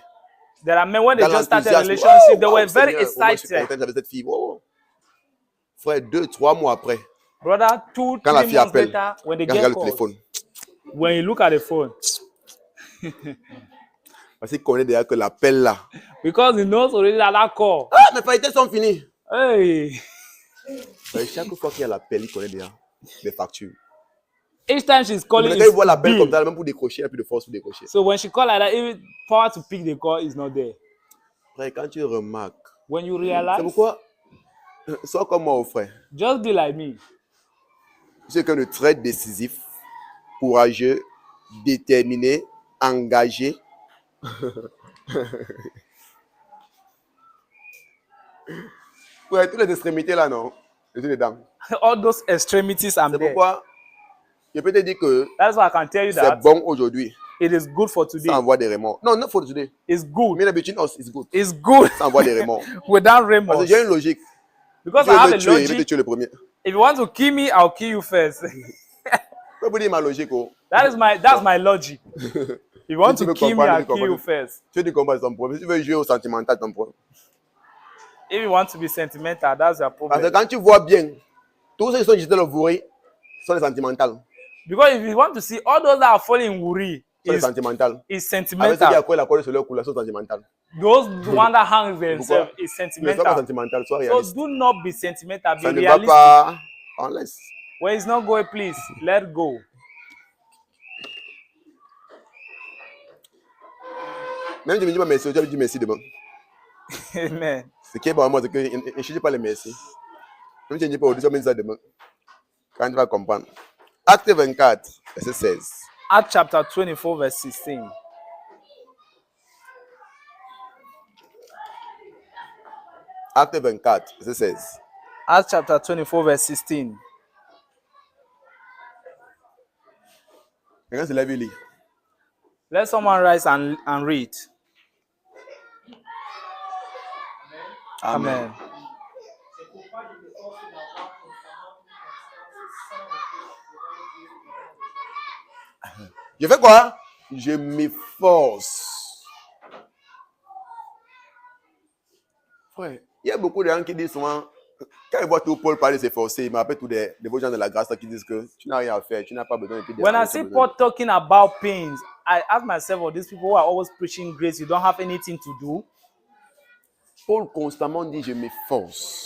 there are men when they Dans just started a l'enthousiasme. relationship, they Wow, were very Seigneur, moi, je suis excited. content, j'avais cette fille. Wow. Frère, 2-3 mois après, Brother, 2, quand la 3 fille months appelle, later, when they quand get regarde le called, téléphone. when you look at the phone, Parce qu'il connaît déjà que l'appel là. because he knows already that call. Ah, mes faillités sont finies. Hey, Mais chaque fois qu'il y a l'appel, il connaît déjà les factures. each time she's Donc, calling, quand il voit l'appel it's comme bill. ça, même pour décrocher, il n'y a plus de force pour décrocher. So when she call like that, even power to pick the call is not there. Frère, quand tu remarques, When you c'est realize, pourquoi, sois comme moi, frère. just be like me. Je suis quelqu'un de très décisif, courageux, déterminé, engagé. Ouais, toutes les extrémités là, non. Je suis dedans. All those extremities, I'm C'est there. pourquoi je peux te dire que That's why I can tell you c'est that bon aujourd'hui. it is good for today. Ça envoie des remords. Non, not for today. It's good. Mais between us, it's good. It's good Ça envoie des remords. without Parce que remorse. j'ai une logique. Because Tu I veux have me a tuer, je vais te logic. tuer le premier. If you want to kill me, I'll kill you first. Je peux vous dire ma logique. Oh. That's my logic. If you want Si tu to veux kill me, comprendre, I'll tu kill you comprends. first. Tu veux dire combat, c'est ton problème. Si tu veux jouer au sentimental, c'est ton problème. If you want to be sentimental, that's your Parce que problem. quand tu vois bien, tous ceux qui sont jetés le bourré sont les sentimentales. Because if you want to see all those that are falling in Wuri, C'est is, sentimental. is Avec ceux qui sentimental. accrochent la corde sur leur cou, là, sont sentimental. Those one that hangs themselves Pourquoi? is Ne sois pas sentimental. sentimental, sois So réaliste. do not be sentimental, be Ça ne va realistic. pas, on laisse. Where it's not going, please let go. Même si tu me dis pas merci, tu vas me dire merci demain. Amen. Ce qui est bon, moi, c'est que je ne cherche pas les merci. Même si tu ne dis pas aujourd'hui, tu vas me dire ça demain. Quand tu vas comprendre. Acte 24, verset 16. Acts chapter 24, verse 16. Acte 24, verset 16. Acts chapter 24, verse 16. Quelqu'un se lève et lit. Let someone rise and read. Amen. Je fais quoi? Je m'efforce. Frère, il y a beaucoup de gens qui disent souvent, quand ils voient tout Paul parler de s'efforcer, ils me rappellent tous des beaux gens de la grâce là, qui disent que tu n'as rien à faire, tu n'as pas besoin de te When I déranger, see tu as besoin Paul talking about pains, I ask myself, oh, these people who are always preaching grace, you don't have anything to do. Paul constamment dit je m'efforce.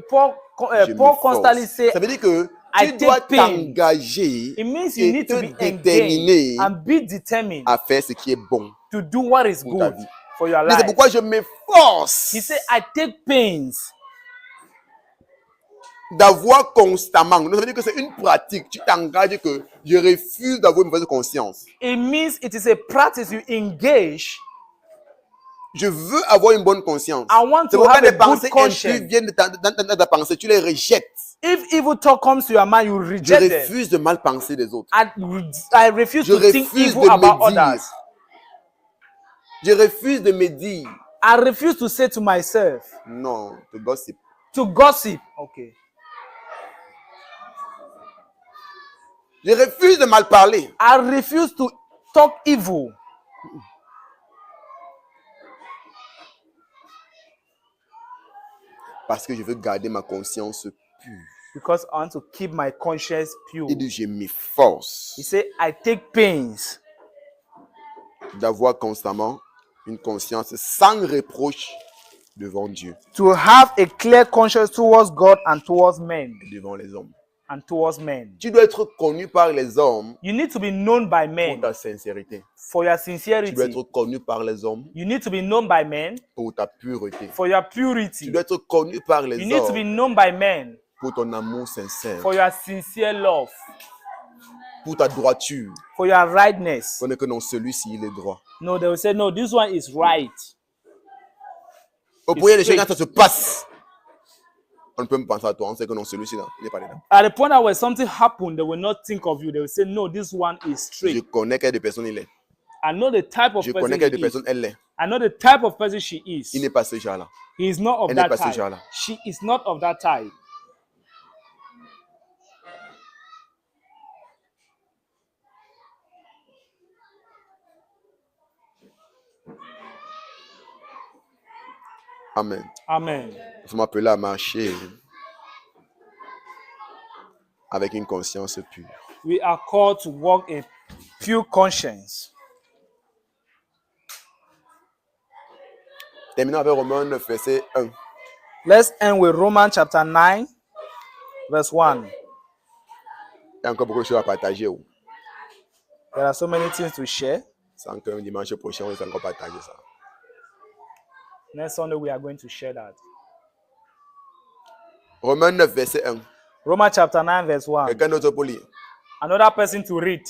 Paul Je Paul m'efforce. constantly say, Ça veut dire que I tu dois take pain. t'engager It means you et need te to be déterminer engaged and be determined à faire ce qui est bon. to do what is pour ta good vie. for your Mais c'est life. pourquoi je m'efforce He said, I take pains d'avoir constamment. Donc, ça veut dire que c'est une pratique. Tu t'engages que je refuse d'avoir une mauvaise conscience. It means it is a practice you engage. Je veux avoir une bonne conscience. I want C'est to pourquoi have a des good pensées conscience. impies viennent de ta pensée. Tu les rejettes. If evil talk comes to your mind, you Je reject them. refuse de mal penser des autres. I refuse Je to think refuse evil de about me dire. others. Je refuse de me dire. I refuse to say to myself, Non, to gossip. to gossip. Okay. Je refuse de mal parler. I refuse to talk evil. Parce que je veux garder ma conscience pure. Because I want to keep my conscience pure. Et je m'efforce He said, I take pains d'avoir constamment une conscience sans reproche devant Dieu to have a clear conscience towards God and towards men. et devant les hommes. And towards men. Tu dois être connu par les hommes You need to be known by pour men ta sincérité. for your Tu dois sincerity. être connu par les hommes You need to be known by men pour ta pureté. for your Tu purity. dois être connu par You les need to be hommes known by men pour ton amour sincère, for your sincere love, pour ta droiture. for your rightness. On est que non, celui-ci, il est droit. No, they will say, no, this one is right. Au point des choses, quand ça se passe, on ne peut même penser à toi. On sait que non, celui-ci, là, il n'est pas dedans. At the point that when something happened, they will not think of you. They will say, no, this one is Je straight. connais quelle personne il est. I know the type of Je person connais quelle he is. personne elle est. I know the type of person she Il is. n'est pas ce genre-là. He is not of Elle n'est that pas ce type. genre-là. She is not of that type. Amen. Amen. Il faut m'appeler à marcher avec une conscience pure. We are called to walk in pure conscience. Terminons avec Romains 9, verset 1. Let's end with Romans chapter 9, verse 1. Il y a encore beaucoup de choses à partager. There are so many things to share. Sans qu'un dimanche prochain, on va encore partager ça. Next Sunday, we are going to share that. Romains 9, verset 1. Romans chapter 9, verse 1. Quelqu'un d'autre pour lire? Another person to read.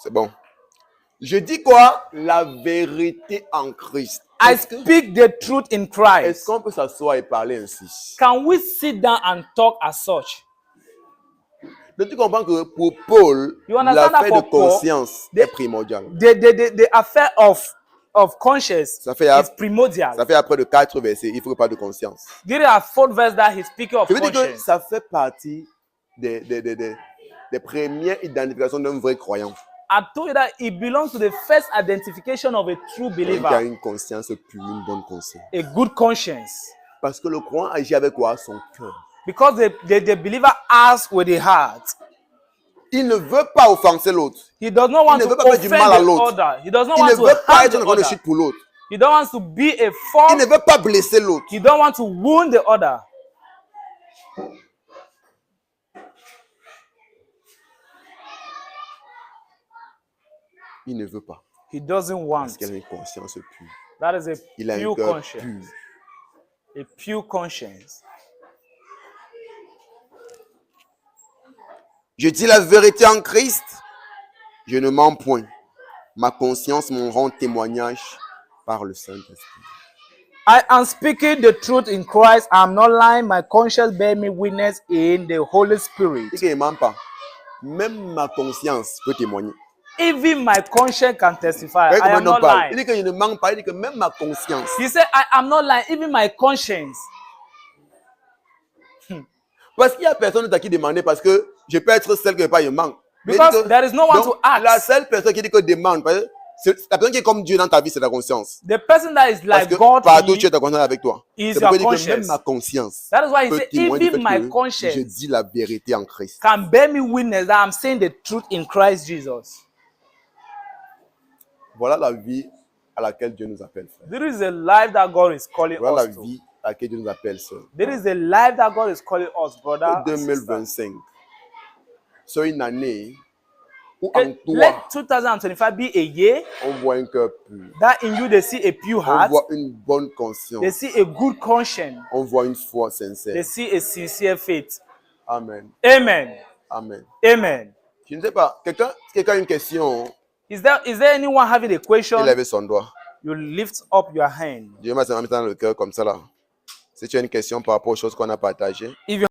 C'est bon. Je dis quoi? La vérité en Christ. I Est-ce que- speak the truth in est-ce Christ. qu'on peut s'asseoir et parler ainsi? Can we sit down and talk as such? Donc tu comprends que pour Paul, You understand l'affaire that de for Paul, conscience est primordiale. The affair of conscience Ça fait, is primordial. ça fait après de 4 versets, il faut pas de conscience. There are 4 verses that he's speaking of Je veux dire que conscience. ça fait partie des premières identifications d'un vrai croyant. I told you that it belongs to the first identification of a true Quelqu'un qui a believer, une conscience pure, une bonne conscience. a good conscience. Parce que le croyant agit avec quoi? Son cœur. Because the believer acts with the heart. Il ne veut pas offenser l'autre. He does not want Il ne to veut pas faire du mal à offend the l'autre. other. He does not Il want ne to veut pas harm être the une grande other. chute pour l'autre. He don't want to be a Il fault. ne veut pas blesser l'autre. He don't want to wound the other. Il ne veut pas. He doesn't want. Parce qu'il a une conscience pure. That is a Il a un pure cœur conscience. pur. A pure conscience. Je dis la vérité en Christ. Je ne mens point. Ma conscience m'en rend témoignage par le Saint-Esprit. I am speaking the truth in Christ. I am not lying. My conscience bear me witness in the Holy Spirit. Il dit qu'il ne ment pas. Même ma conscience peut témoigner. Even my conscience can testify. Voyez I comment am un homme not parle. Il lying. dit qu'il ne ment pas. Il dit que même ma conscience. He said, I am not lying. Even my conscience. Parce qu'il n'y a personne à qui demander parce que je peux être celle qui ne pas il manque. Because there is no one to ask. La seule personne qui dit que demande, parce que la personne qui est comme Dieu dans ta vie, c'est ta conscience. The person that is Parce like que God partout to tu you, as ta conscience avec toi. is C'est pourquoi il your dit que même conscience. ma conscience That is why he peut said, témoigner du even fait my que conscience je dis la vérité en Christ. can bear me witness that I'm saying the truth in Christ Jesus. Voilà la vie à laquelle Dieu nous appelle, frère. There is a life that God is calling Voilà la us to. vie à laquelle Dieu nous appelle, sœur. There is a life that God is calling us, brother. and sister. 2025, c'est une année où en Okay, toi, let 2025 be a year on voit un cœur pur. that in you they see a pure On heart, voit une bonne they conscience. see a good conscience, On voit une foi they sincère. see a sincere faith. Amen. Amen. Amen. Amen. Je ne sais pas. Quelqu'un a une question? Is there anyone having a question? Il avait son doigt. You lift up your hand. Dieu m'a mis dans le cœur comme ça là. Si tu as une question par rapport aux choses qu'on a partagées, If you